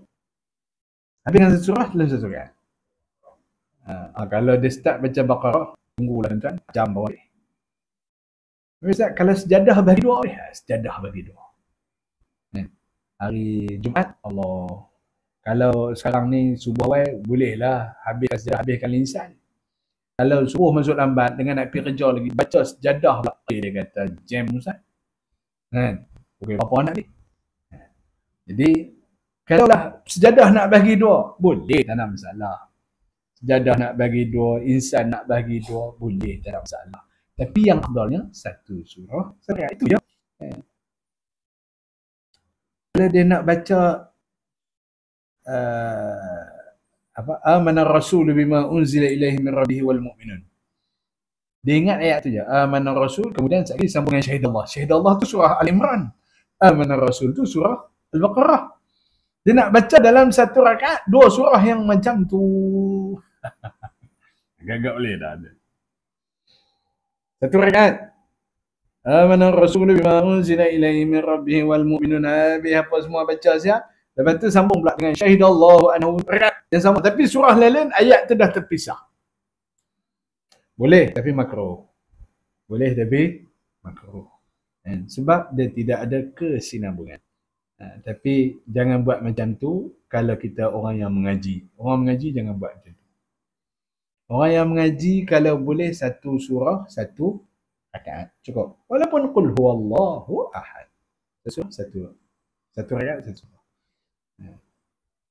Habiskan satu surah dalam satu rakaat. Kalau dia start baca Baqarah, tunggulah tuan-tuan, jam bawah. Ustaz, kalau sejadah bagi dua, sejadah bagi dua. Hari Jumaat, Allah. Kalau sekarang ni subuh bolehlah habiskan lisan. Kalau subuh masuk lambat dengan nak pergi kerja lagi, baca sejadah pula. Dia kata jam Ustaz. Okey, apa nak ni? Jadi kalaulah sejadah nak bagi dua, boleh, tak ada masalah. Sejadah nak bagi dua, insan nak bagi dua, boleh, tak ada masalah. Tapi yang afdalnya satu surah saja, itu je. Kalau dia nak baca amana rasul bima unzila ilaihi min rabbih wal mu'minun. Dia ingat ayat tu je. Amana rasul, kemudian sekali sambung dengan syahidallah. Syahidallah tu surah Al-Imran. Amana rasul tu surah Al-Baqarah. Dia nak baca dalam satu rakaat dua surah yang macam tu. Agak boleh dah ada. Satu rakaat Amana Rasul bima unzila ilaihi min rabbih wal mu'minun. Habis apa semua baca siap. Lepas tu sambung pula dengan syahidallahu annahu dan sama. Tapi surah lain ayat tu dah terpisah. Boleh tapi makruh. Boleh tapi makruh. Sebab dia tidak ada kesinambungan. Tapi jangan buat macam tu kalau kita orang yang mengaji. Orang mengaji jangan buat macam tu. Orang yang mengaji kalau boleh satu surah, satu rakaat. Cukup. Walaupun qul huwallahu ahad. Satu rakaat, satu surah.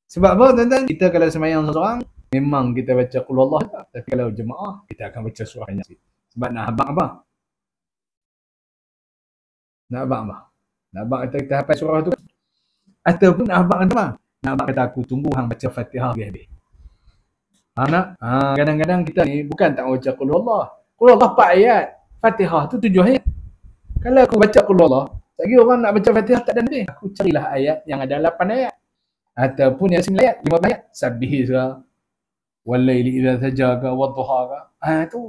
Sebab apa tuan-tuan? Kita kalau semayang seorang, memang kita baca qul huwallahu ahad. Tapi kalau jemaah, kita akan baca surah yang sikit. Sebab nak habang apa? Nak habang apa? Nak habang kita hafal surah tu. Ataupun nak habang apa? Nak habang kata aku tunggu hang baca Fatihah habis-habis. Anak, kadang-kadang kita ni bukan tak baca qul huwallah. Qul huwallah 4 ayat. Fatihah tu 7 ayat. Kalau aku baca qul huwallah, lagi orang nak baca Fatihah tak ada nanti. Aku carilah ayat yang ada 8 ayat. Ataupun yang 9 ayat, 15 ayat. Sabbih ke, wal laili idza saja ke, wadduha ke. Tu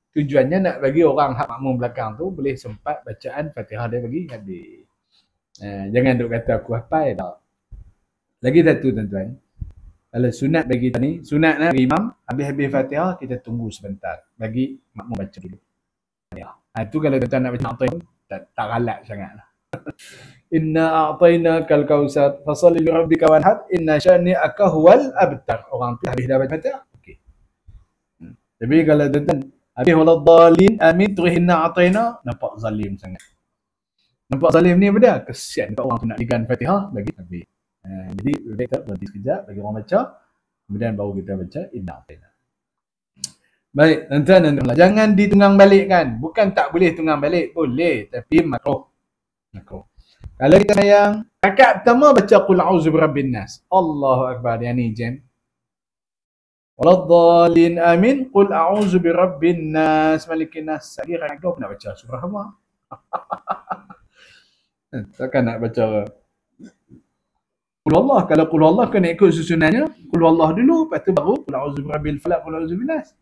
tujuannya nak bagi orang hak makmum belakang tu boleh sempat bacaan Fatihah dia bagi habis. Jangan duk kata aku hafal tak. Lagi satu tuan-tuan. Kalau sunat bagi kita ni, sunat lah bagi imam, habis-habis Fatihah, kita tunggu sebentar. Bagi makmum baca dulu. Itu kalau tuan-tuan nak baca A'tayna, tak galak sangat lah. Inna a'tayna kal kausar, fasalli li rabbika wanhar, inna syani'aka huwal abtar. Orang tu habis dah baca Fatihah. Okey. Tapi kalau tuan-tuan, habis waladhalin, amin, terus inna a'tayna, nampak zalim sangat. Nampak zalim ni apa dia? Kesian kat orang tu nak ligan Fatihah, bagi habis. Jadi kita berhenti sekejap bagi orang baca, kemudian baru kita baca inna a'tayna. Baik, tuan-tuan dan puan, jangan ditunggang balikkan. Bukan tak boleh tunggang balik, boleh, tapi makruh. Kalau kita sayang, rakaat pertama baca qul a'udzu birabbin nas. Allahu akbar, yang ni jam. Waladhalin amin, qul a'udzu birabbin nas malikin nas. Saya rakaat kedua nak baca surah apa? Takkan nak baca qul huwallah. Kalau qul huwallah kena ikut susunannya. Qul huwallah dulu, lepas tu baru qul a'udzu birabbil falaq, qul a'udzu binnas.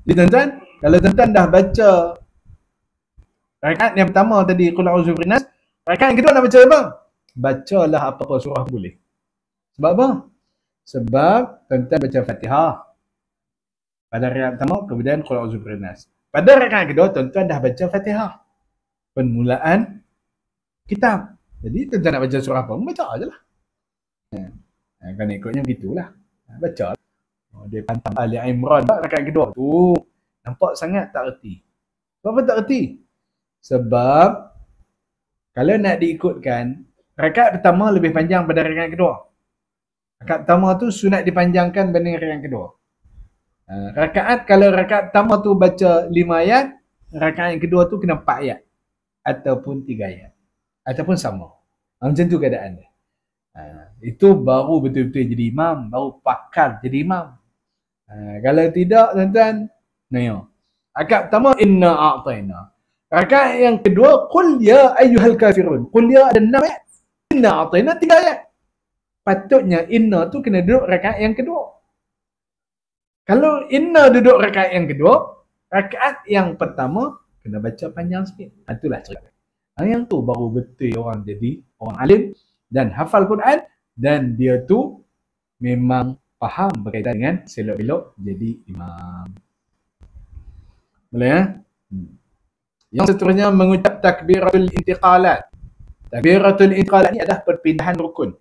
Jadi tuan-tuan, kalau tuan-tuan dah baca rakaat yang pertama tadi qul a'udzu binnas, rakaat yang kedua nak baca apa? Bacalah apa-apa surah boleh. Sebab apa? Sebab tuan-tuan baca Fatihah pada rakaat pertama, kemudian qul a'udzu binnas. Pada rakaat kedua tuan-tuan dah baca Fatihah. Permulaan kitab. Jadi tuan-tuan nak baca surah apa? Baca je lah. Kan ikutnya begitulah. Baca lah. Dia pantang Ali Imran rakaat kedua tu. Nampak sangat tak erti. Kenapa tak erti? Sebab kalau nak diikutkan, rakaat pertama lebih panjang pada rakaat kedua. Rakaat pertama tu sunat dipanjangkan berbanding rakaat kedua. Kalau rakaat pertama tu baca 5 ayat, rakaat yang kedua tu kena 4 ayat. Ataupun 3 ayat. Ataupun sama. Macam tu keadaan dia. Itu baru betul-betul jadi imam. Baru pakar jadi imam. Kalau tidak, tuan-tuan, rakaat pertama, inna a'tayna. Rakaat yang kedua, qul ya ayyuhal kafirun. Qul ya ada 6 ayat. Inna a'tayna 3 ayat. Patutnya inna tu kena duduk rakaat yang kedua. Kalau inna duduk rakaat yang kedua, rakaat yang pertama kena baca panjang sikit. Itulah cerita. Yang tu baru betul orang jadi orang alim dan hafal Quran, dan dia tu memang faham berkaitan dengan selok-belok jadi imam. Boleh ya? Yang seterusnya mengucap takbiratul intiqalat. Takbiratul intiqalat ni adalah perpindahan rukun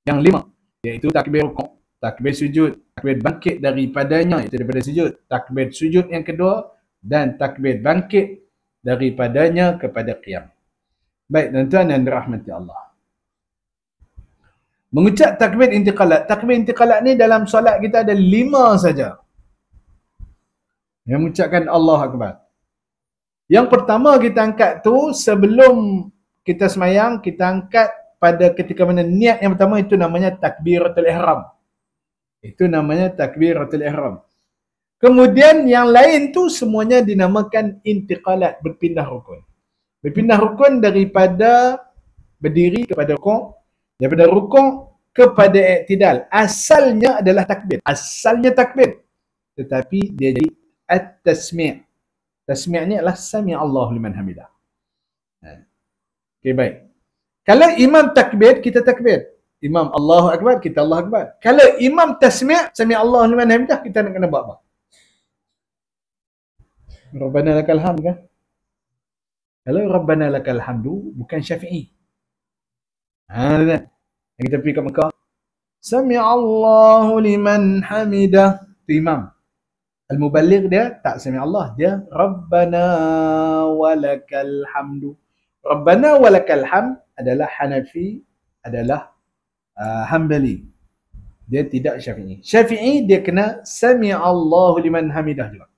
yang 5, iaitu takbir rukuk, takbir sujud, takbir bangkit daripadanya, iaitu daripada sujud, takbir sujud yang kedua, dan takbir bangkit daripadanya kepada qiyam. Baik, tuan-tuan yang dirahmati Allah. Mengucap takbir intiqalat. Takbir intiqalat ni dalam solat kita ada 5 saja. Yang mengucapkan Allah Akbar. Yang pertama kita angkat tu sebelum kita semayang, kita angkat pada ketika mana niat yang pertama, itu namanya takbiratul ihram. Itu namanya takbiratul ihram. Kemudian yang lain tu semuanya dinamakan intiqalat, berpindah rukun. Berpindah rukun daripada berdiri kepada rukuk, daripada rukuk kepada i'tidal. Asalnya adalah takbir. Asalnya takbir. Tetapi dia jadi at-tasmi'. Tasmi' ni adalah sami Allahu liman hamidah. Okey, baik. Kalau imam takbir, kita takbir. Imam Allahu Akbar, kita Allahu Akbar. Kalau imam tasmi' sami Allahu liman hamidah, kita nak kena buat apa? Rabbana lakal hamd kan? Kalau Rabbana lakal hamdu bukan Syafi'i. Kan? Kita pergi ke Mekah. Sami Allahu liman hamidah. Itu imam. Al-Muballigh dia tak sami Allah, dia Rabbana walakal hamdu. Rabbana walakal hamd adalah Hanafi, adalah Hanbali. Dia tidak Syafi'i. Syafi'i dia kena sami Allahu liman hamidah juga.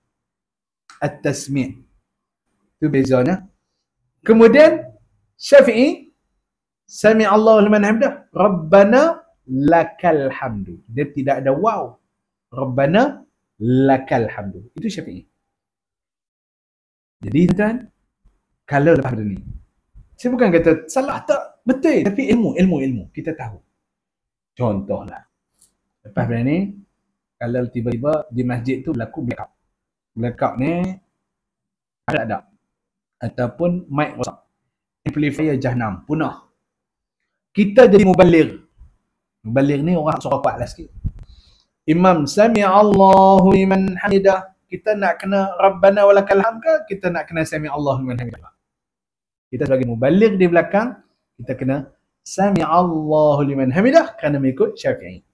At-tasmi'. Itu bezanya. Kemudian Syafi'i sami Allahu liman hamidah, Rabbana lakal hamdu. Dia tidak ada waw. Rabbana lakal hamdu. Itu Syafi'i. Jadi tuan, kalau lepas benda ni, saya bukan kata salah tak, betul, tapi ilmu kita tahu. Contohlah, lepas benda ni, kalau tiba-tiba di masjid tu berlaku blackout ni ada ataupun mic rosak, amplifier jahanam punah, kita jadi muballigh ni orang suara kuat lah sikit. Imam sami Allahu liman hamidah, kita nak kena Rabbana walakal hamd ke kita nak kena sami Allahu liman hamidah? Kita sebagai muballigh di belakang, kita kena sami Allahu liman hamidah kerana mengikut Syafi'i.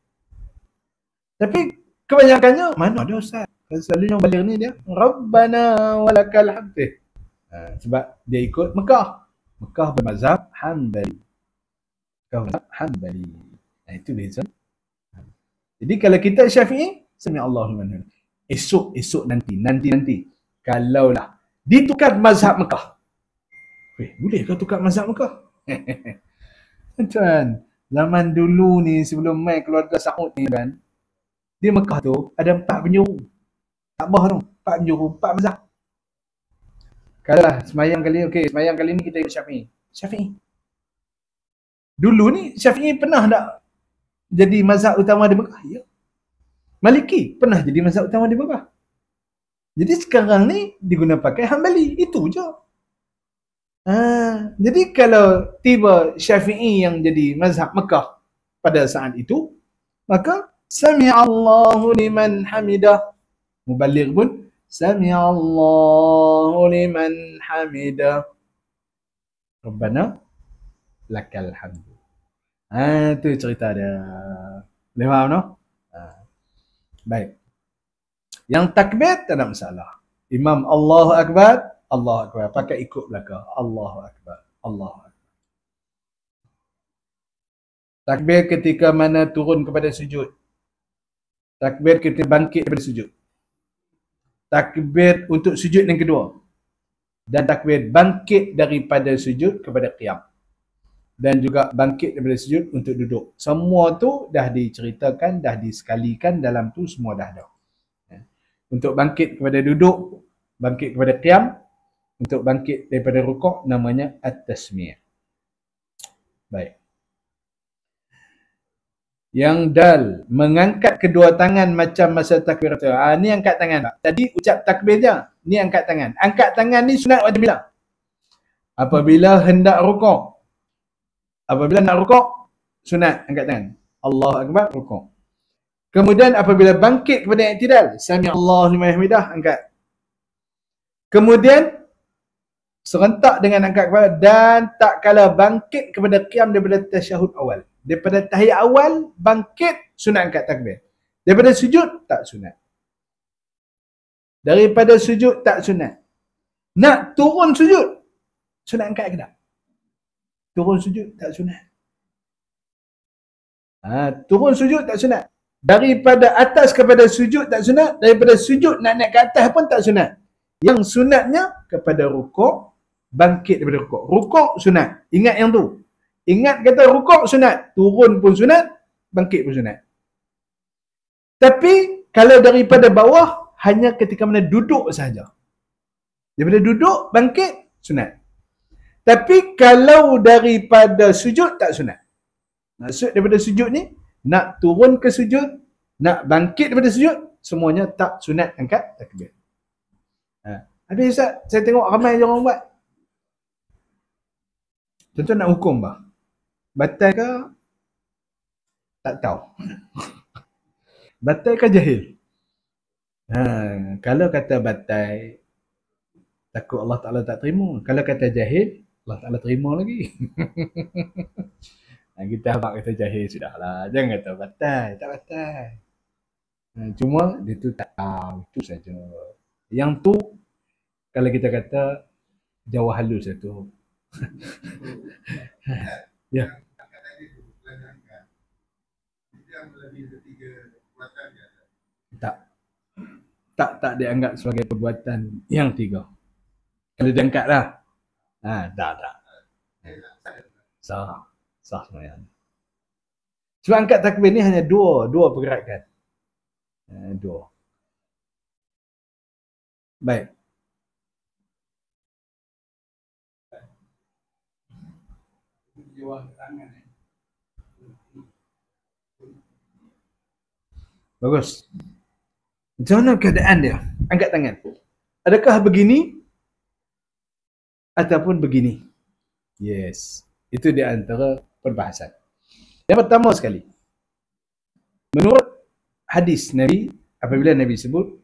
Tapi kebanyakannya mana ada ustaz? Selalunya muballigh ni dia Rabbana walakal hamd. Sebab dia ikut Mekah. Mekah bermazhab Hanbali. Itu beza. Jadi kalau kita Syafi'i, sami Allahu liman hamidah. Esok nanti. Kalaulah ditukar mazhab Mekah. Boleh kau tukar mazhab Mekah? Tuan, zaman dulu ni sebelum mai keluarga Saud ni kan, di Mekah tu ada 4 penjuru. Kaabah tu, 4 penjuru, 4 mazhab. Kalau semayang kali ni kita ikut Syafi'i. Dulu ni Syafi'i pernah tak jadi mazhab utama di Mekah? Ya. Maliki pernah jadi mazhab utama di Mekah. Jadi sekarang ni diguna pakai Hanbali. Itu je. Jadi kalau tiba Syafi'i yang jadi mazhab Mekah pada saat itu, maka sami Allahu liman hamidah. Muballigh pun sami Allahu liman hamidah. Rabbana lakal hamdu. Itu cerita dia. Boleh faham no? Baik. Yang takbir tak ada masalah. Imam Allahu Akbar, pakai ikut belakang. Allahu Akbar. Takbir ketika mana turun kepada sujud. Takbir ketika bangkit daripada sujud. Takbir untuk sujud yang kedua. Dan takbir bangkit daripada sujud kepada qiyam. Dan juga bangkit daripada sujud untuk duduk. Semua tu dah diceritakan, dah disekalikan dalam tu semua dah ada. Untuk bangkit kepada duduk, bangkit kepada qiyam, untuk bangkit daripada rukuk namanya at-tasmi'. Baik. Yang dal, mengangkat kedua tangan macam masa takbir. Ni angkat tangan. Tadi ucap takbir je. Ni angkat tangan. Angkat tangan ni sunat pada bila? Apabila hendak rukuk. Apabila nak rukuk, sunat angkat tangan. Allahu Akbar, rukuk. Kemudian apabila bangkit kepada i'tidal, sami Allahu liman hamidah, angkat. Kemudian serentak dengan angkat kepala dan tak kala bangkit kepada qiyam daripada tasyahud awal. Daripada tahiyat awal bangkit, sunat angkat takbir. Daripada sujud tak sunat. Daripada sujud tak sunat. Nak turun sujud, sunat angkat ke tak? Turun sujud tak sunat. Turun sujud tak sunat. Daripada atas kepada sujud tak sunat. Daripada sujud nak naik ke atas pun tak sunat. Yang sunatnya kepada rukuk, bangkit daripada rukuk. Rukuk sunat. Ingat yang tu. Ingat kata rukuk sunat. Turun pun sunat, bangkit pun sunat. Tapi kalau daripada bawah, hanya ketika mana duduk saja. Daripada duduk, bangkit, sunat. Tapi kalau daripada sujud, tak sunat. Maksud daripada sujud ni, nak turun ke sujud, nak bangkit daripada sujud, semuanya tak sunat angkat takbir. Habis Ustaz, saya tengok ramai je orang buat. Tuan-tuan nak hukum bah? Batal ke? Tak tahu. Batal ke jahil? Kalau kata batal, takut Allah Ta'ala tak terima. Kalau kata jahil, Allah Ta'ala terima lagi. Kita harap kata jahil sudahlah. Jangan kata batal, tak batal. Cuma dia tu tak tahu, itu saja. Yang tu, kalau kita kata Jawa halus itu. Ya. Tak dianggap sebagai perbuatan yang tiga. Kalau diangkat lah. Tak. Sah sebenarnya. Sebab angkat takbir ni hanya dua pergerakan. Dua. Baik. Bagus. Macam mana keadaan dia? Angkat tangan. Adakah begini? Ataupun begini? Yes. Itu di antara perbahasan. Yang pertama sekali. Menurut hadis Nabi, apabila Nabi sebut,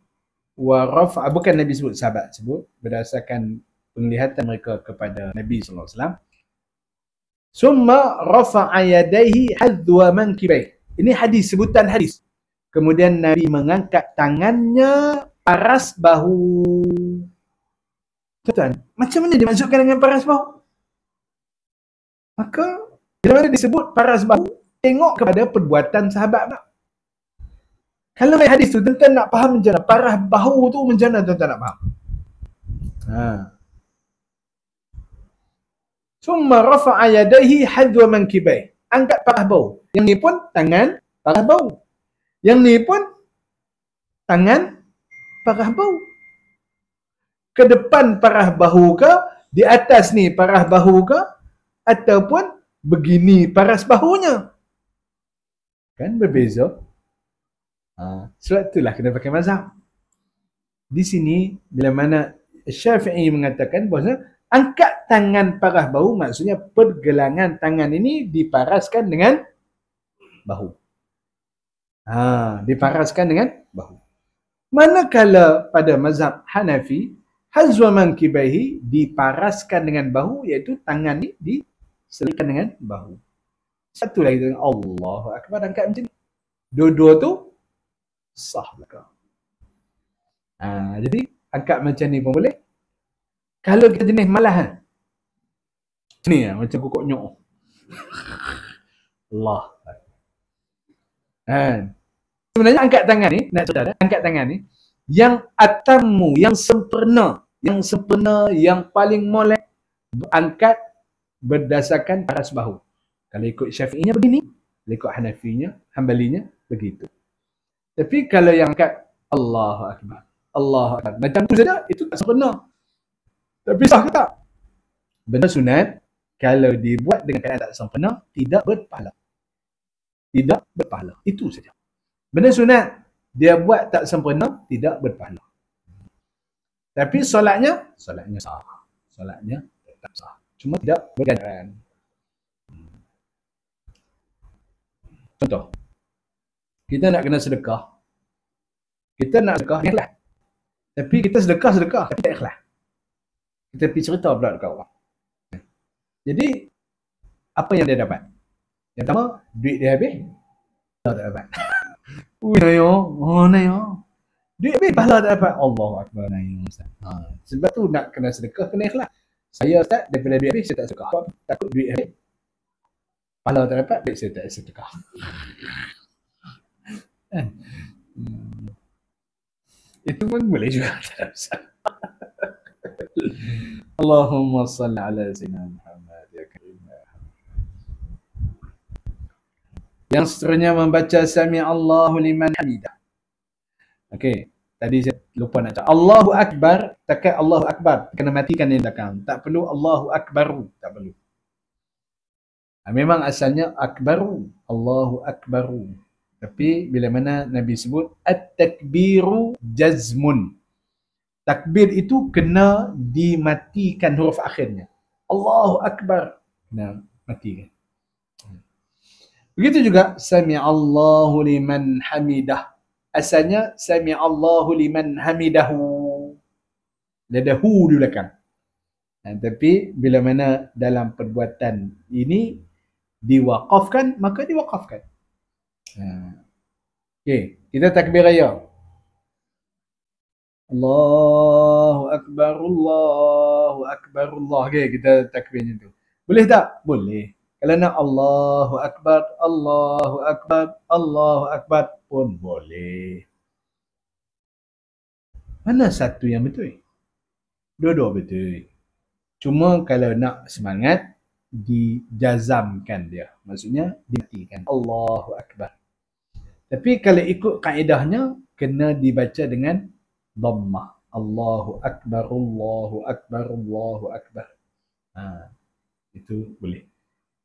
bukan Nabi sebut, sahabat sebut, berdasarkan penglihatan mereka kepada Nabi SAW. Summa rafa'a yadayhi hadwa mankibai. Ini hadis, sebutan hadis. Kemudian Nabi mengangkat tangannya paras bahu. Tuan, macam mana dimaksudkan dengan paras bahu? Maka, bila mana disebut paras bahu, tengok kepada perbuatan sahabat tak? Kalau main hadis tu, tuan-tuan nak faham macam mana? Paras bahu tu macam mana tuan-tuan nak faham? Summa rafa'a yadayhi hadwa mankibai. Angkat paras bahu. Yang ni pun tangan paras bahu. Yang ni pun tangan paras bahu. Ke depan paras bahu ke, di atas ni paras bahu ke, ataupun begini paras bahunya. Kan berbeza. Sebab itulah kena pakai mazhab. Di sini, bila mana Syafi'i mengatakan bahawa angkat tangan paras bahu, maksudnya pergelangan tangan ini diparaskan dengan bahu. Diparaskan dengan bahu. Manakala pada mazhab Hanafi, hazwa mankibaihi diparaskan dengan bahu, iaitu tangan ni diselipkan dengan bahu. Satu lagi dengan Allahu Akbar, angkat macam ni. Dua-dua tu sah belakang. Jadi angkat macam ni pun boleh. Kalau kita jenis malahan, ni macam kokok nyok. Allah. Sebenarnya angkat tangan ni, nak saudara, angkat tangan ni, yang atammu, yang sempurna, yang paling molek, angkat berdasarkan paras bahu. Kalau ikut Syafi'inya begini, kalau ikut Hambalinya begitu. Tapi kalau yang angkat Allahu Akbar, macam tu saja, itu tak sempurna. Tapi sah ke tak? Benda sunat, kalau dibuat dengan keadaan tak sempurna, tidak berpahala. Tidak berpahala. Itu saja. Benda sunat, dia buat tak sempurna, tidak berpahala. Tapi solatnya sah. Solatnya tetap sah. Cuma tidak bergandaran. Contoh, kita nak kena sedekah. Kita nak sedekah, ikhlas. Tapi kita sedekah, tapi tak ikhlas. Kita pergi cerita pula dekat orang. Jadi, apa yang dia dapat? Yang pertama, duit dia habis, tak dapat. Nayo. Duit habis, pahala tak dapat. Allahu Akbar, nayo. Sebab tu nak kena sedekah, kena ikhlas. Saya Ustaz, daripada duit habis, saya tak sedekah. Takut duit habis. Pahala tak dapat, baik saya tak sedekah. Itu pun boleh juga. Allahumma salli ala sayyidina Muhammad ya karim. Yang seterusnya membaca sami Allahu liman hamidah. Okey, tadi saya lupa nak cakap Allahu Akbar, takat Allahu Akbar, kena matikan di belakang. Tak perlu Allahu Akbaru, tak perlu. Memang asalnya Akbaru, Allahu Akbaru. Tapi bila mana Nabi sebut at-takbiru jazmun. Takbir itu kena dimatikan huruf akhirnya. Allahu Akbar. Kena matikan. Begitu juga Sami'allahu liman hamidah. Asalnya Sami'allahu liman hamidahu. Ada hu di belakang. Tapi bila mana dalam perbuatan ini diwaqafkan, maka diwaqafkan. Okey, kita takbir raya. Allahu Akbar, Allahu Akbar, Allah. Okey, kita takbir macam tu. Boleh tak? Boleh. Kalau nak Allahu Akbar, Allahu Akbar, Allahu Akbar pun boleh. Mana satu yang betul? Dua-dua betul. Cuma kalau nak semangat, dijazamkan dia. Maksudnya, dimatikan. Allahu Akbar. Tapi kalau ikut kaedahnya, kena dibaca dengan dhammah. Allahu Akbar, Allahu Akbar, Allahu Akbar. Itu boleh.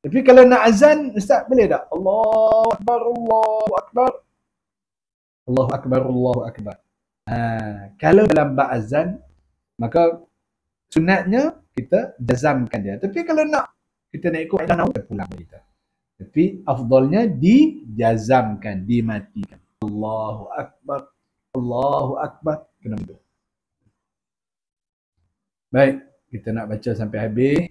Tapi kalau nak azan, Ustaz boleh tak? Allahu Akbar, Allahu Akbar. Allahu Akbar, Allahu Akbar. Kalau dalam bab azan, maka sunatnya kita jazamkan dia. Tapi kalau nak, kita nak ikut kaedah nak pulang kita. Tapi afdalnya dijazamkan, dimatikan. Allahu Akbar, Allahu Akbar. Kena betul. Baik, kita nak baca sampai habis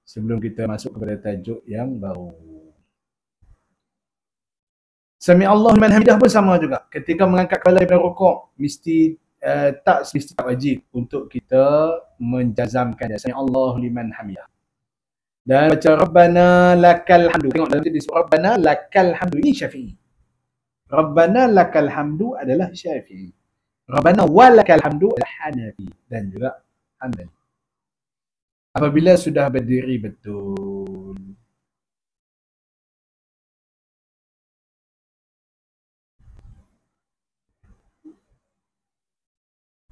sebelum kita masuk kepada tajuk yang baru. Sami'allahu liman hamidah pun sama juga. Ketika mengangkat kepala daripada rukuk, mesti tak wajib untuk kita menjazamkan dia. Sami'allahu liman hamidah. Dan baca Rabbana lakal hamdu. Tengok dalam itu disebut Rabbana lakal hamdu. Ini Syafi'i. Rabbana lakal hamdu adalah Syafi'i. Rabbana walakal hamdu adalah Hanafi. Dan juga Hanbali. Apabila sudah berdiri betul.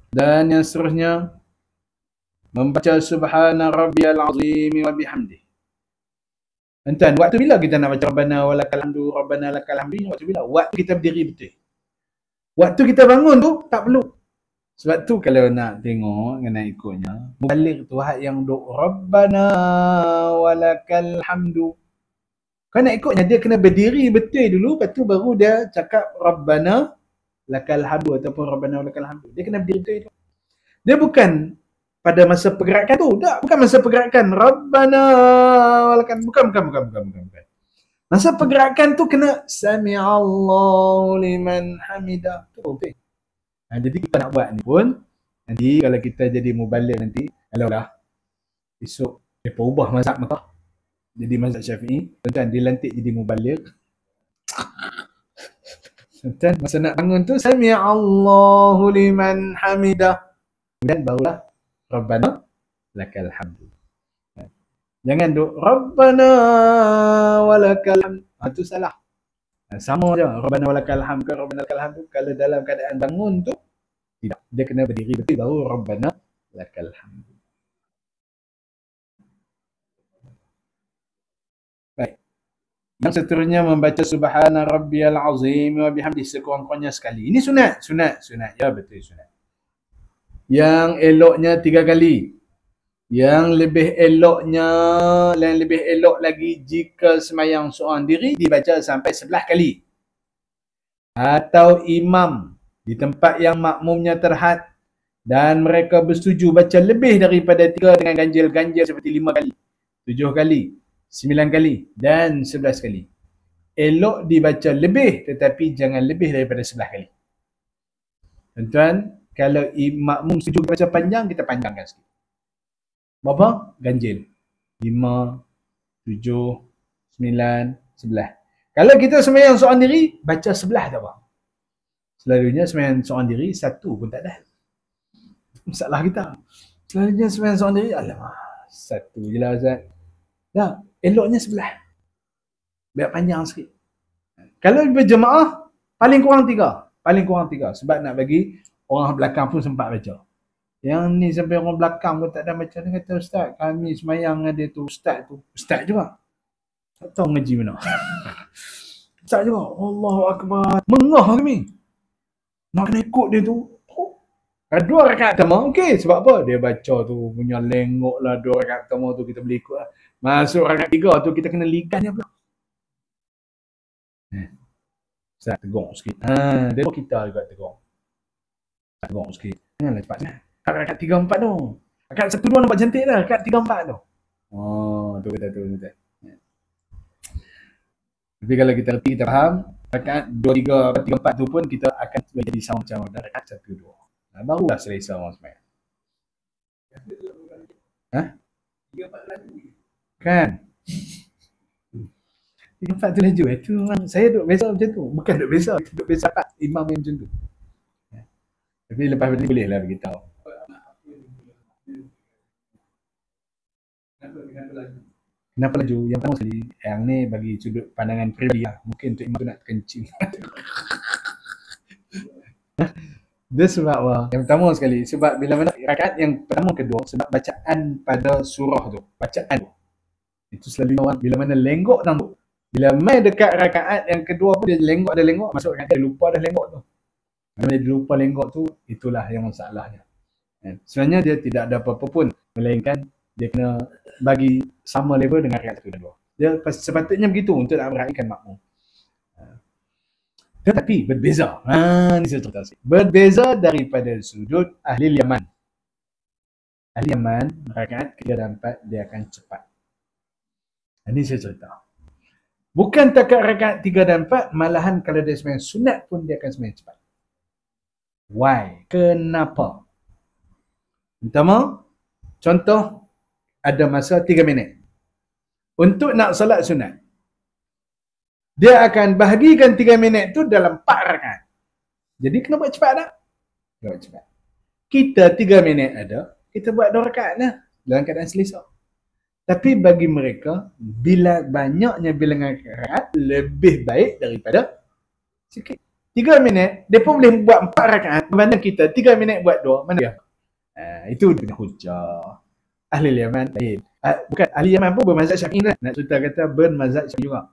Dan yang seterusnya, membaca Subhana Rabbiyal Azim wa bihamdih. Tuan, waktu bila kita nak baca Rabbana walakal hamdu, Rabbana lakal hamdu? Waktu bila? Waktu kita berdiri betul. Waktu kita bangun tu tak perlu. Sebab tu kalau nak tengok kena ikutnya, mubalik tu hak yang duk Rabbana walakal hamdu. Kau nak ikutnya dia kena berdiri betul dulu, lepas tu baru dia cakap Rabbana lakal hamdu ataupun Rabbana walakal hamdu. Dia kena berdiri betul tu. Dia bukan pada masa pergerakan tu. Tak, bukan masa pergerakan. Rabbana walakal bukan. Masa pergerakan tu kena Sami'allahu liman hamidah. Tu betul. Jadi kita nak buat ni pun, nanti kalau kita jadi mubalik nanti, kalau lah esok mereka ubah mazhab Mekah jadi mazhab Syafi'i, tuan dilantik jadi mubalik. Tuan masa nak bangun tu Sami'allahu liman hamidah. Kemudian barulah Rabbana lakal hamdu. Jangan duk Rabbana walakal hamdu. Itu salah. Sama je. Rabbana walakal hamdu ke Rabbana lakal hamdu. Kalau dalam keadaan bangun tu, tidak. Dia kena berdiri betul baru Rabbana lakal hamdu. Baik. Yang seterusnya membaca Subhana Rabbiyal Azim wa bihamdih sekurang-kurangnya sekali. Ini sunat. Ya betul sunat. Yang eloknya 3 kali. Yang lebih elok lagi jika semayang seorang diri dibaca sampai 11 kali. Atau imam di tempat yang makmumnya terhad dan mereka bersetuju baca lebih daripada 3 dengan ganjil-ganjil seperti 5 kali, 7 kali, 9 kali dan 11 kali. Elok dibaca lebih tetapi jangan lebih daripada 11 kali. Tuan-tuan, kalau makmum setuju baca panjang, kita panjangkan sikit. Berapa? Ganjil. 5, 7, 9, 11. Kalau kita sembahyang seorang diri, baca 11 tak apa. Selalunya sembahyang seorang diri, 1 pun tak ada. Masalah kita. Selalunya sembahyang seorang diri, alamak, 1 je lah Ustaz. Tak, eloknya 11. Biar panjang sikit. Kalau berjemaah, paling kurang 3. Sebab nak bagi orang belakang pun sempat baca. Yang ni sampai orang belakang pun tak ada baca. Dia kata, Ustaz, kami semayang ada tu. Ustaz juga. Tak tahu ngaji mana. Ustaz juga. Allahu Akbar. Mengah kami. Nak kena ikut dia tu. Dua rakaat pertama, okey. Sebab apa? Dia baca tu punya lengok lah. Dua rakaat pertama tu kita boleh ikut lah. Masuk rakaat tiga tu kita kena ligan dia pula. Ustaz tegur sikit. Dia kita juga tegur. Tegur sikit. Janganlah cepat sangat. Rakaat 3 4 tu. Rakaat 1 2 nampak cantik dah. Rakaat 3 4 tu. Oh, tu kata tu. Tapi kalau kita reti, kita faham, rakaat 2 3 4 tu pun kita akan jadi sama macam rakaat 1 2. Barulah selesa orang sembahyang. Ha? 3 4 laju. Kan? 3 4 tu laju. Itu memang saya duk biasa macam tu. Bukan duk biasa, duk biasa imam yang macam tu. Tapi lepas ni boleh lah beritahu. Kenapa laju? Yang pertama sekali, yang ni bagi sudut pandangan pribadi lah. Mungkin untuk imam tu nak kencing. Dia sebab apa? Yang pertama sekali, sebab bila mana rakaat yang pertama kedua, sebab bacaan pada surah tu, bacaan tu. Itu selalu orang bila mana lenggok tu. Bila mai dekat rakaat yang kedua pun dia lenggok, masuk rakaat dia lupa dah lenggok tu. Bila dia lupa lenggok tu, itulah yang masalahnya. Sebenarnya dia tidak ada apa-apa pun, melainkan dia kena bagi sama level dengan rakaat kedua. Dia sepatutnya begitu untuk nak meraihkan makmum. Tetapi berbeza. Ini saya cerita sikit. Berbeza daripada sudut ahli Yaman. Ahli Yaman, rakaat 3 dan 4 dia akan cepat. Ini saya cerita. Bukan takat rakaat 3 dan 4, malahan kalau dia sembahyang sunat pun dia akan sembahyang cepat. Why? Kenapa? Pertama, contoh ada masa 3 minit. Untuk nak solat sunat, dia akan bahagikan 3 minit tu dalam 4 rakaat. Jadi kena buat cepat tak? Buat cepat. Kita 3 minit ada, kita buat 2 rakaat lah dalam keadaan selesa. Tapi bagi mereka, bila banyaknya bilangan rakaat lebih baik daripada sikit. 3 minit, dia pun boleh buat 4 rakaat. Berbanding kita 3 minit buat 2, mana dia? Itu dia hujah. Ahli Yaman lain. Bukan, ahli Yaman pun bermazhab Syafi'i lah. Nak cerita kata bermazhab Syafi'i juga.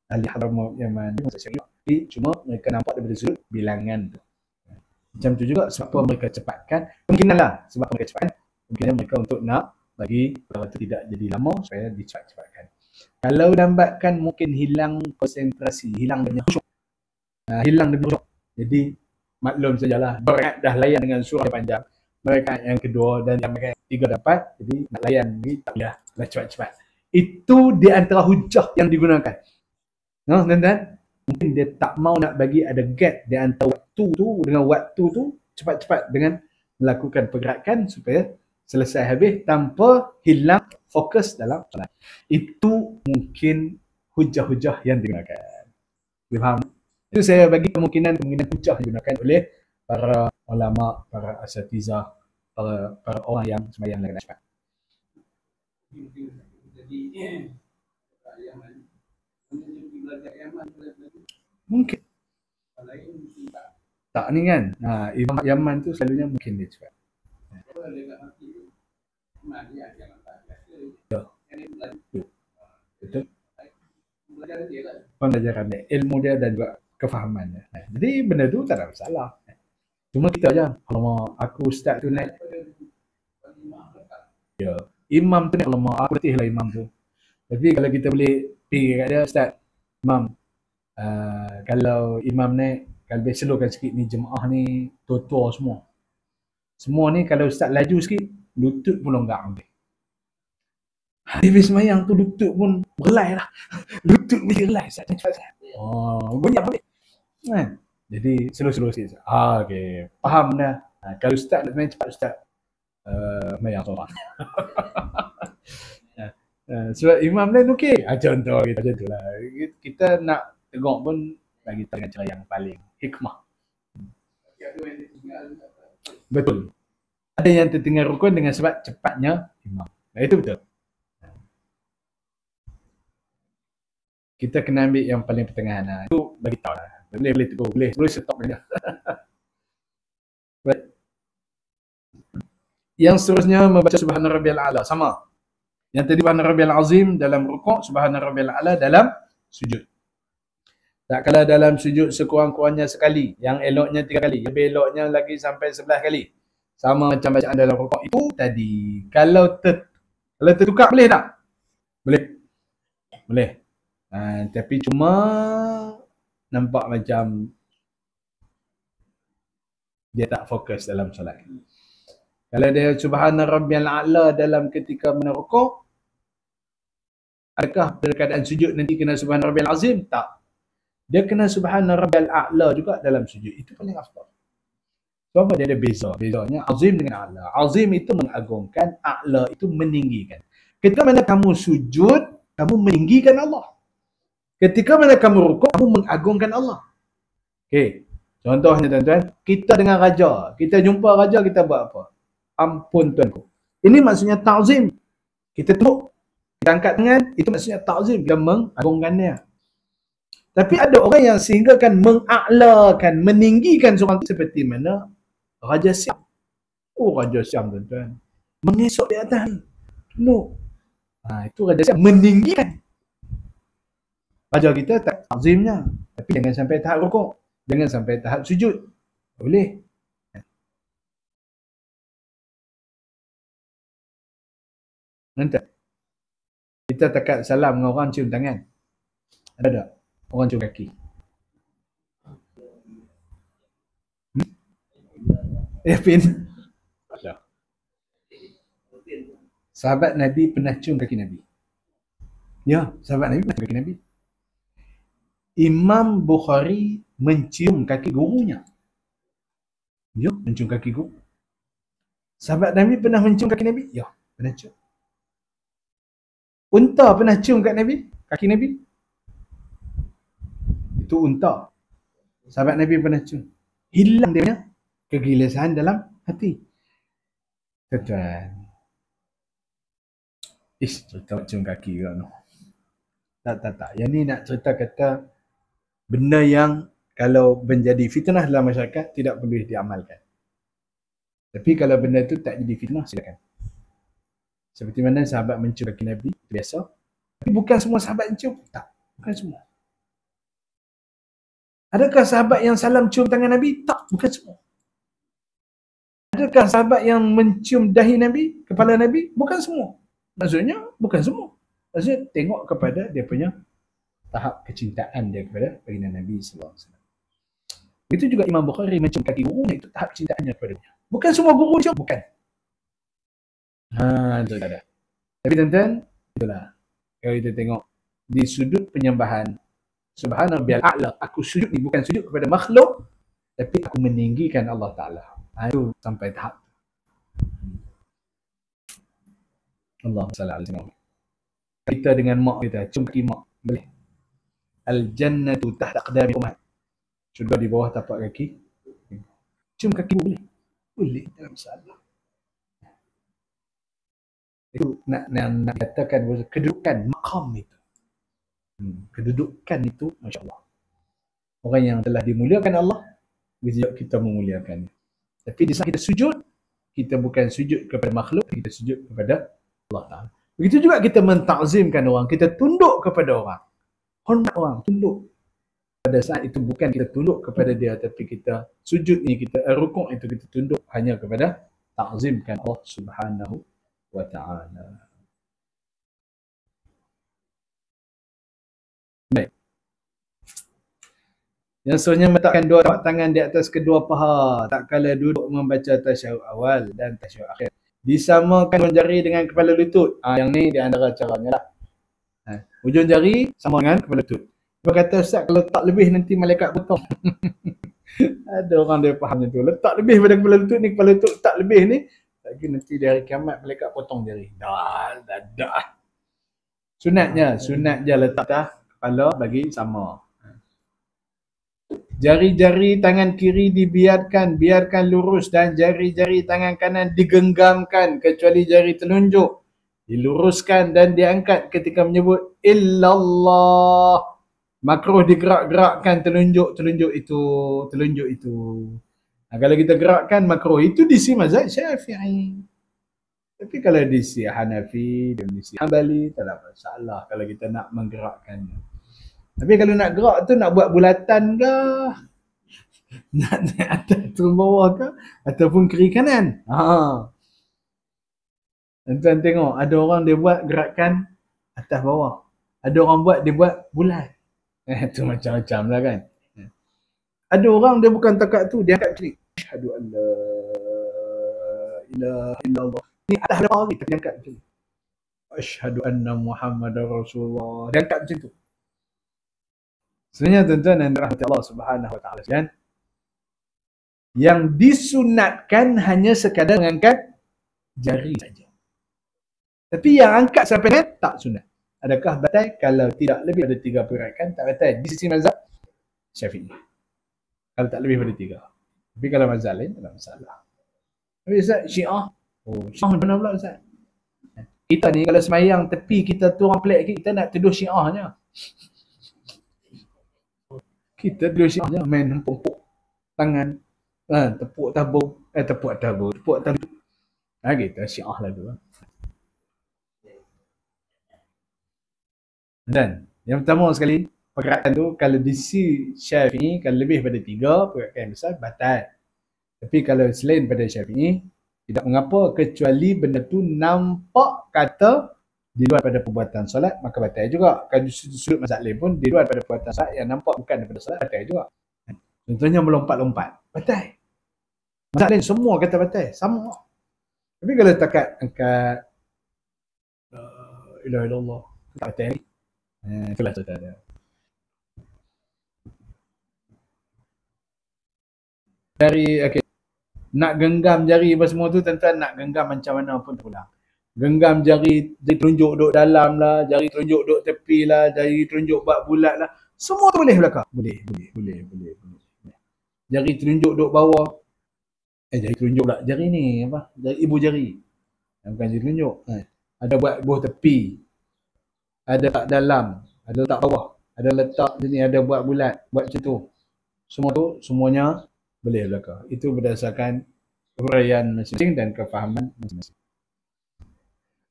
Ahli Hadramaut Yaman bermazhab Syafi'i juga. Tapi cuma mereka nampak daripada sudut bilangan tu. Macam tu juga sebab apa mereka cepatkan. Kemungkinan lah sebab mereka cepatkan. Kemungkinan mereka untuk nak bagi perkara itu tidak jadi lama supaya dicepat-cepatkan. Kalau lambatkan mungkin hilang konsentrasi, hilang banyak khusyuk. Hilang dengan khusyuk. Jadi maklum sajalah, berat dah layan dengan surah yang panjang. Mereka yang kedua dan yang mereka 3 dapat, jadi nak layan ni tak boleh lah cepat-cepat. Itu di antara hujah yang digunakan. No, tuan-tuan? Mungkin dia tak mau nak bagi ada gap di antara waktu tu dengan waktu tu cepat-cepat dengan melakukan pergerakan supaya selesai habis tanpa hilang fokus dalam solat. Itu mungkin hujah-hujah yang digunakan. Boleh faham? Itu saya bagi kemungkinan hujah digunakan oleh para ulama, para asatizah, para orang yang sembahyang dengan cepat. Mungkin. Tak ni kan. Imam Yaman tu selalunya mungkin dia cepat. Betul. Pembelajaran dia, ilmu dia dan juga kefahamannya. Jadi benda tu tak ada masalah. Cuma kita aja, kalau aku ustaz tu naik, ya, imam tu naik, kalau aku letih lah imam tu. Tapi kalau kita boleh pergi kat dia, ustaz, imam, kalau imam naik, kalau boleh slowkan sikit ni jemaah ni tua-tua semua. Semua ni kalau ustaz laju sikit, lutut pun longgar nanti. Habis semayang tu lutut pun berlai lah. Lutut ni berlai. Banyak balik. Jadi slow-slow sikit. Okay. Faham dah. Kalau ustaz nak main cepat, ustaz semayang seorang. Sebab imam lain okey. Contoh kita macam tu lah. Kita nak tengok pun bagi dengan cara yang paling hikmah. Betul. Ada yang tertinggal rukun dengan sebab cepatnya imam. Itu betul. Kita kena ambil yang paling pertengahan lah. Itu bagi tahu lah. Boleh tegur, boleh stop dia. Yang seterusnya membaca Subhana Rabbiyal A'la, sama. Yang tadi Subhana Rabbiyal Azim dalam rukuk, Subhana Rabbiyal A'la dalam sujud. Tak kala dalam sujud sekurang-kurangnya sekali, yang eloknya 3 kali, lebih eloknya lagi sampai 11 kali. Sama macam bacaan dalam rukuk itu tadi. Kalau tertukar boleh tak? Boleh. Boleh. Tapi cuma nampak macam dia tak fokus dalam solat. Kalau dia subhana rabbiyal a'la dalam ketika menarukuk, adakah dalam keadaan sujud nanti kena subhana rabbiyal azim? Tak. Dia kena subhana rabbiyal a'la juga dalam sujud. Itu paling afdal. Sebab dia ada beza. Bezanya azim dengan a'la. Azim itu mengagungkan, a'la itu meninggikan. Ketika mana kamu sujud, kamu meninggikan Allah. Ketika mana kamu rukuk, kamu mengagungkan Allah. Okey. Contohnya tuan-tuan, kita dengan raja. Kita jumpa raja, kita buat apa? Ampun tuanku. Ini maksudnya ta'zim. Kita tunduk, kita angkat tangan, itu maksudnya ta'zim. Kita mengagungkan dia. Tapi ada orang yang sehinggakan menga'lakan, meninggikan seorang itu seperti mana Raja Siam. Oh, Raja Siam tuan-tuan. Mengesok di atas ni. Tunduk. Itu Raja Siam meninggikan. Raja kita tak ta'zimnya. Tapi jangan sampai tahap rukuk. Jangan sampai tahap sujud. Boleh. Nanti kita takat salam dengan orang cium tangan. Ada tak? Orang cium kaki. Pin. Ada. Sahabat Nabi pernah cium kaki Nabi. Ya, sahabat Nabi pernah cium kaki Nabi. Imam Bukhari mencium kaki gurunya. Ya, mencium kaki guru. Sahabat Nabi pernah mencium kaki Nabi? Ya, pernah cium. Unta pernah cium kat Nabi? Kaki Nabi? Itu unta. Sahabat Nabi pernah cium. Hilang dia punya kegelisahan dalam hati. Tuan. Cerita cium kaki ke no? Tak. Yang ni nak cerita kata benda yang kalau menjadi fitnah dalam masyarakat tidak perlu diamalkan. Tapi kalau benda itu tak jadi fitnah, silakan. Seperti mana sahabat mencium kaki Nabi, biasa. Tapi bukan semua sahabat mencium. Tak, bukan semua. Adakah sahabat yang salam cium tangan Nabi? Tak, bukan semua. Adakah sahabat yang mencium dahi Nabi, kepala Nabi? Bukan semua. Maksudnya, bukan semua. Maksudnya, tengok kepada dia punya tahap kecintaan dia kepada baginda Nabi SAW. Itu juga Imam Bukhari mencium kaki gurunya, itu tahap kecintaannya kepadanya. Bukan semua guru cium, bukan. Itu ada. Tapi tuan-tuan, itulah. Kalau kita tengok di sudut penyembahan, subhanallahil a'la, aku sujud ni bukan sujud kepada makhluk, tapi aku meninggikan Allah Ta'ala. Itu sampai tahap. Allahumma salli ala sayyidina. Kita dengan mak kita, cium kaki mak, boleh. Al-jannatu tahta aqdami ummat. Syurga di bawah tapak kaki. Cium kaki boleh. Boleh, tak masalah. Itu nak katakan kedudukan maqam itu. Kedudukan itu, Masya Allah. Orang yang telah dimuliakan Allah, kita memuliakannya. Tapi di saat kita sujud, kita bukan sujud kepada makhluk, kita sujud kepada Allah Ta'ala. Begitu juga kita mentakzimkan orang, kita tunduk kepada orang. Hormat orang, tunduk. Pada saat itu bukan kita tunduk kepada dia, tapi kita sujud ni, kita rukuk itu kita tunduk hanya kepada takzimkan Allah Subhanahu wa Ta'ala. Baik. Yang seterusnya meletakkan dua tapak tangan di atas kedua paha tak kala duduk membaca tasyahud awal dan tasyahud akhir. Disamakan ujung jari dengan kepala lutut. Yang ni di antara caranya lah. Ujung jari sama dengan kepala lutut. Dia kata, Ustaz, kalau letak lebih nanti malaikat potong. Ada orang dia faham macam tu. Letak lebih pada kepala lutut ni, kepala lutut letak lebih ni, lagi nanti di hari kiamat malaikat potong jari. Dah. Sunat je letak atas kepala bagi sama. Jari-jari tangan kiri biarkan lurus dan jari-jari tangan kanan digenggamkan kecuali jari telunjuk. Diluruskan dan diangkat ketika menyebut illallah. Makruh digerak-gerakkan telunjuk itu. Kalau kita gerakkan makruh, itu di sisi mazhab Syafi'i. Tapi kalau di sisi Hanafi dan di sisi Hanbali tak ada masalah kalau kita nak menggerakkannya. Tapi kalau nak gerak tu nak buat bulatan ke? Nak naik atas turun bawah ke ataupun kiri kanan. Tuan tengok ada orang dia buat gerakan atas bawah. Ada orang buat dia buat bulat. Tu macam-macam lah kan. Ada orang dia bukan takat tu, dia angkat kiri. Asyhadu an la ilaha illallah. Ni atas bawah ni dia angkat macam tu. Asyhadu anna Muhammadar Rasulullah. Dia angkat macam tu. Sebenarnya tuan-tuan dan rahmat Allah Subhanahu wa taala sekalian, yang disunatkan hanya sekadar mengangkat jari saja. Tapi yang angkat sampai kan tak sunat. Adakah batal? Kalau tidak lebih dari 3 pergerakan tak batal di sisi mazhab Syafi'i. Kalau tak lebih dari 3. Tapi kalau mazhab lain tak ada masalah. Tapi Ustaz, Syiah. Syiah mana pula Ustaz? Kita ni kalau semayang tepi kita tu orang pelik kita nak tuduh Syiahnya. Kita tuduh Syiahnya main hempuk tangan. Tepuk tabung. Tepuk tabung. Kita Syiah lah tu. Dan yang pertama sekali, pergerakan tu kalau di sisi Syafi'i kalau lebih pada 3 pergerakan yang besar batal. Tapi kalau selain pada Syafi'i tidak mengapa kecuali benda tu nampak kata di luar pada perbuatan solat maka batal juga. Kalau sudut mazhab lain pun di luar pada perbuatan solat yang nampak bukan daripada solat batal juga. Contohnya melompat-lompat, batal. Mazhab lain semua kata batal, sama. Tapi kalau takat angkat ilaha illallah tak batal. Itulah cerita. Dari nak genggam jari apa semua tu tuan-tuan nak genggam macam mana pun pulang. Genggam jari telunjuk duduk dalam lah, jari telunjuk duduk tepi lah, jari telunjuk buat bulat lah. Semua tu boleh belakang. Boleh. Jari telunjuk duduk bawah. Jari telunjuk pula. Jari ni apa? Jari ibu jari. Bukan jari telunjuk. Ada buat buah tepi. Ada tak dalam. Ada letak bawah. Ada letak sini. Ada buat bulat. Buat macam tu. Semua tu, semuanya boleh belakang. Itu berdasarkan huraian masing-masing dan kefahaman masing-masing.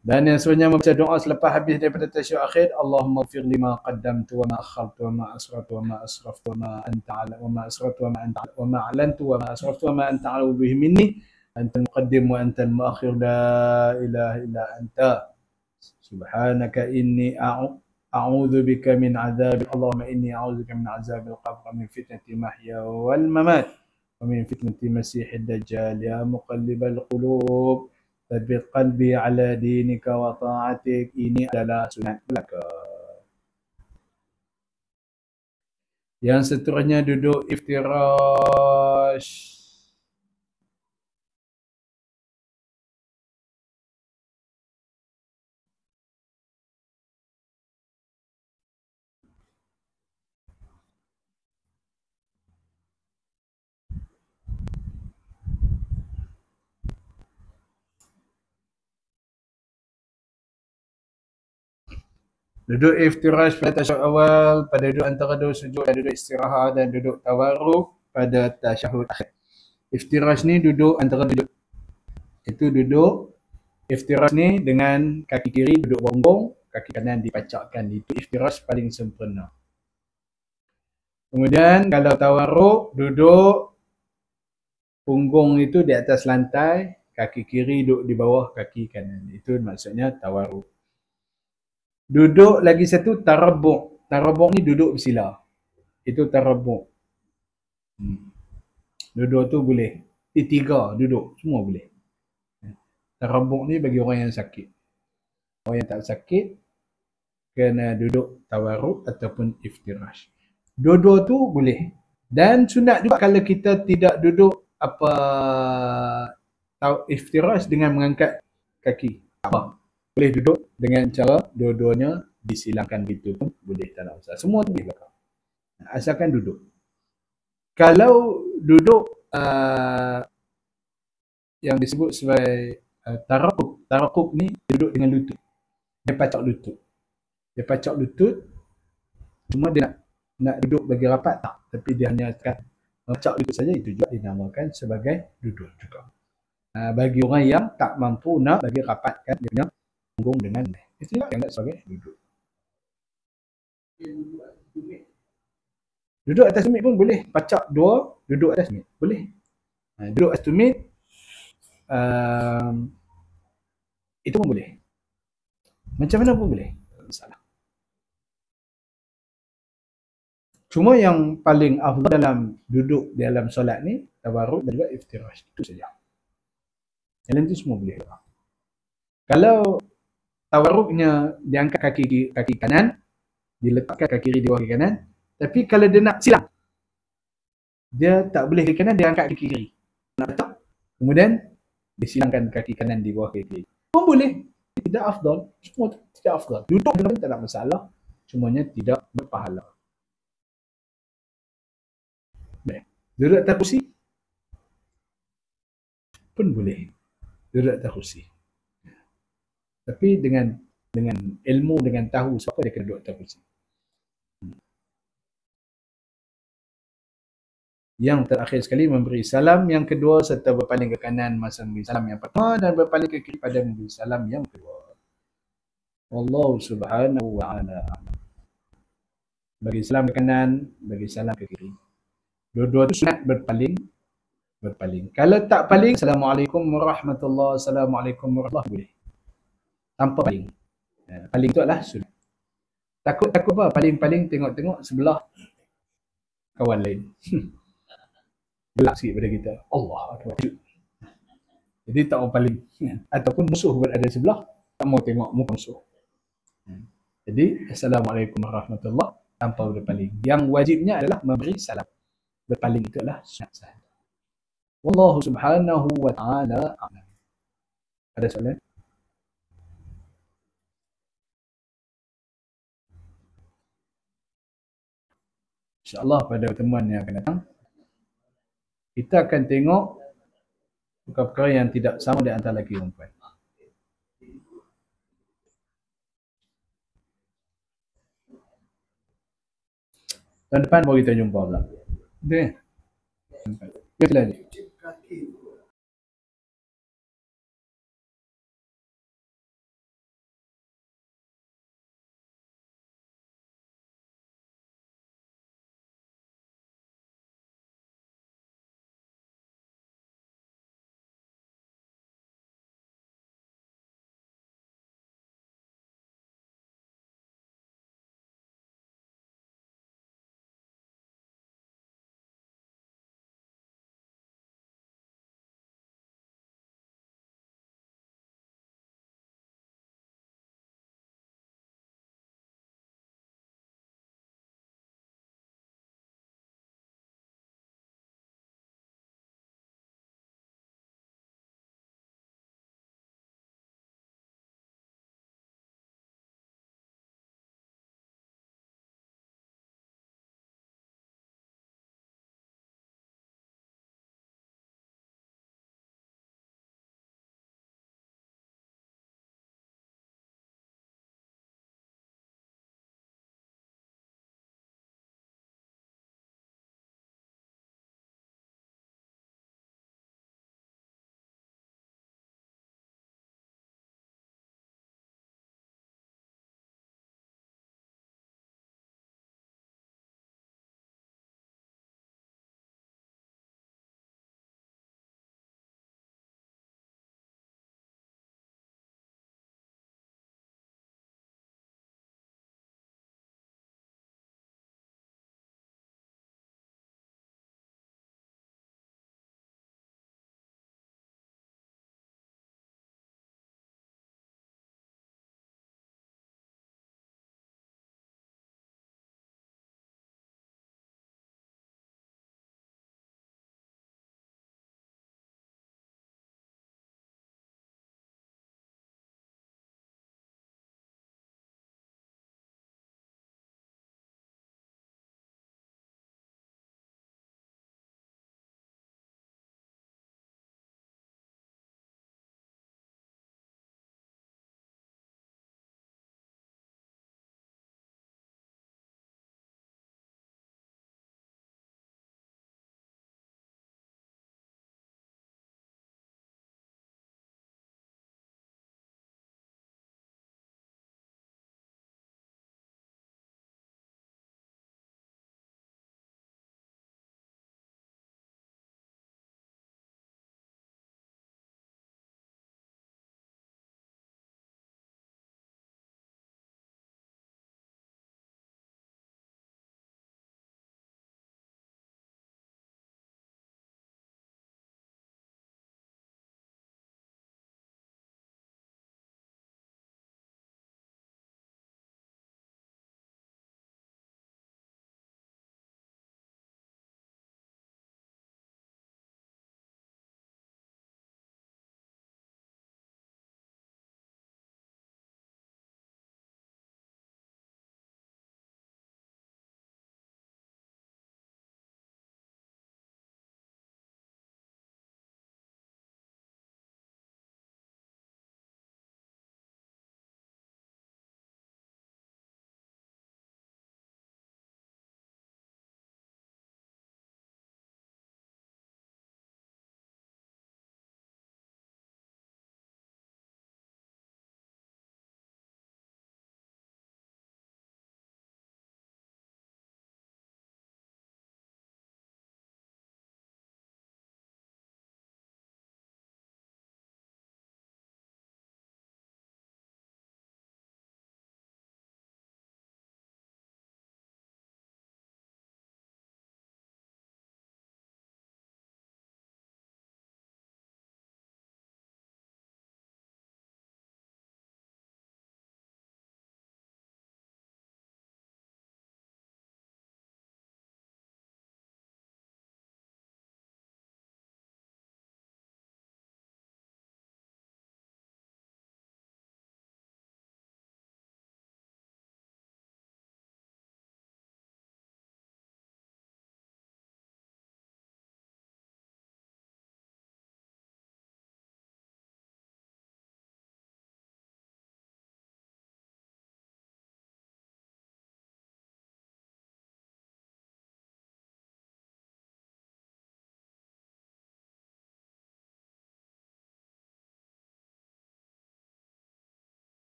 Dan yang sebenarnya membaca doa selepas habis daripada tasyahud akhir, Allahumma ighfir lima qaddamtu wa ma akhartu wa ma asraftu wa ma asraftu wa ma anta ala wa ma asraftu wa ma anta wa ma alantu wa ma asraftu wa ma anta ala bihi minni anta al-muqaddim wa anta al-muakhir la ilaha illa anta subhanaka inni a'udzu bika min adzabil Allahumma inni a'udzu bika min azabil qabr wa min fitnati mahya wal mamat wa min fitnati masiihid dajjal ya muqallibal qulub tsabbit qalbi ala dinika wa ta'atik. Ini adalah sunat belakang. Yang seterusnya duduk iftirash. Duduk iftirash pada tasyahud awal, pada duduk antara dua sujud dan duduk istirahat dan duduk tawarruk pada tasyahud akhir. Iftirash ni duduk antara duduk. Itu duduk iftirash ni dengan kaki kiri duduk bonggong, kaki kanan dipacakkan. Itu iftirash paling sempurna. Kemudian kalau tawarruk duduk punggung itu di atas lantai, kaki kiri duduk di bawah kaki kanan. Itu maksudnya tawarruk. Duduk lagi satu tarabuk. Tarabuk ni duduk bersila. Itu tarabuk. Duduk tu boleh. Tiga duduk. Semua boleh. Tarabuk ni bagi orang yang sakit. Orang yang tak sakit kena duduk tawarruk ataupun iftirash. Dua-dua tu boleh. Dan sunat juga kalau kita tidak duduk iftirash dengan mengangkat kaki. Apa? Boleh duduk dengan cara dua-duanya disilangkan gitu pun boleh, tak ada masalah. Semua tu boleh belakang. Asalkan duduk. Kalau duduk yang disebut sebagai tarakuk. Tarakuk ni duduk dengan lutut. Dia pacak lutut. Dia pacak lutut. Cuma dia nak duduk bagi rapat tak. Tapi dia hanya pacak lutut saja. Itu juga dinamakan sebagai duduk juga. Bagi orang yang tak mampu nak bagi rapatkan dia punya punggung dengan itu juga yang sebagai duduk. Duduk atas tumit pun boleh. Pacak dua duduk atas tumit. Boleh. Duduk atas tumit, itu pun boleh. Macam mana pun boleh. Masalah. Cuma yang paling afdal dalam duduk dalam solat ni, tawarruk dan juga iftirash. Itu saja. Yang lain tu semua boleh. Kalau tawarruknya diangkat kaki kanan, diletakkan kaki kiri di bawah kaki kanan, tapi kalau dia nak silang, dia tak boleh kaki kanan, dia angkat kaki kiri. Nak letak, kemudian disilangkan kaki kanan di bawah kaki kiri. Pun boleh. Tidak afdal. Semua tidak afdal. Duduk dengan tak ada masalah. Cumanya tidak berpahala. Baik. Duduk atas kursi pun boleh. Duduk atas kursi. Tapi dengan ilmu, dengan tahu siapa dia kena duduk atas kursi. Yang terakhir sekali memberi salam yang kedua serta berpaling ke kanan masa memberi salam yang pertama dan berpaling ke kiri pada memberi salam yang kedua. Wallahu subhanahu wa ta'ala. Bagi salam ke kanan, bagi salam ke kiri. Dua-dua tu sunat berpaling. Kalau tak paling, Assalamualaikum warahmatullahi wabarakatuh, Assalamualaikum warahmatullahi wabarakatuh. Tanpa paling. Paling tu adalah sunat. Takut apa? Paling tengok sebelah kawan lain. Gelap sikit pada kita. Allah Akbar. Jadi tak mau paling. Ataupun musuh berada sebelah, tak mau tengok muka musuh. Jadi Assalamualaikum warahmatullahi wabarakatuh tanpa berpaling. Yang wajibnya adalah memberi salam. Berpaling itu adalah sunat sahaja. Wallahu subhanahu wa ta'ala a'lam. Ada soalan? InsyaAllah pada pertemuan yang akan datang, kita akan tengok perkara-perkara yang tidak sama di antara lelaki dan perempuan. Tahun depan baru kita jumpa pula. Betul kan? Kita lanjut.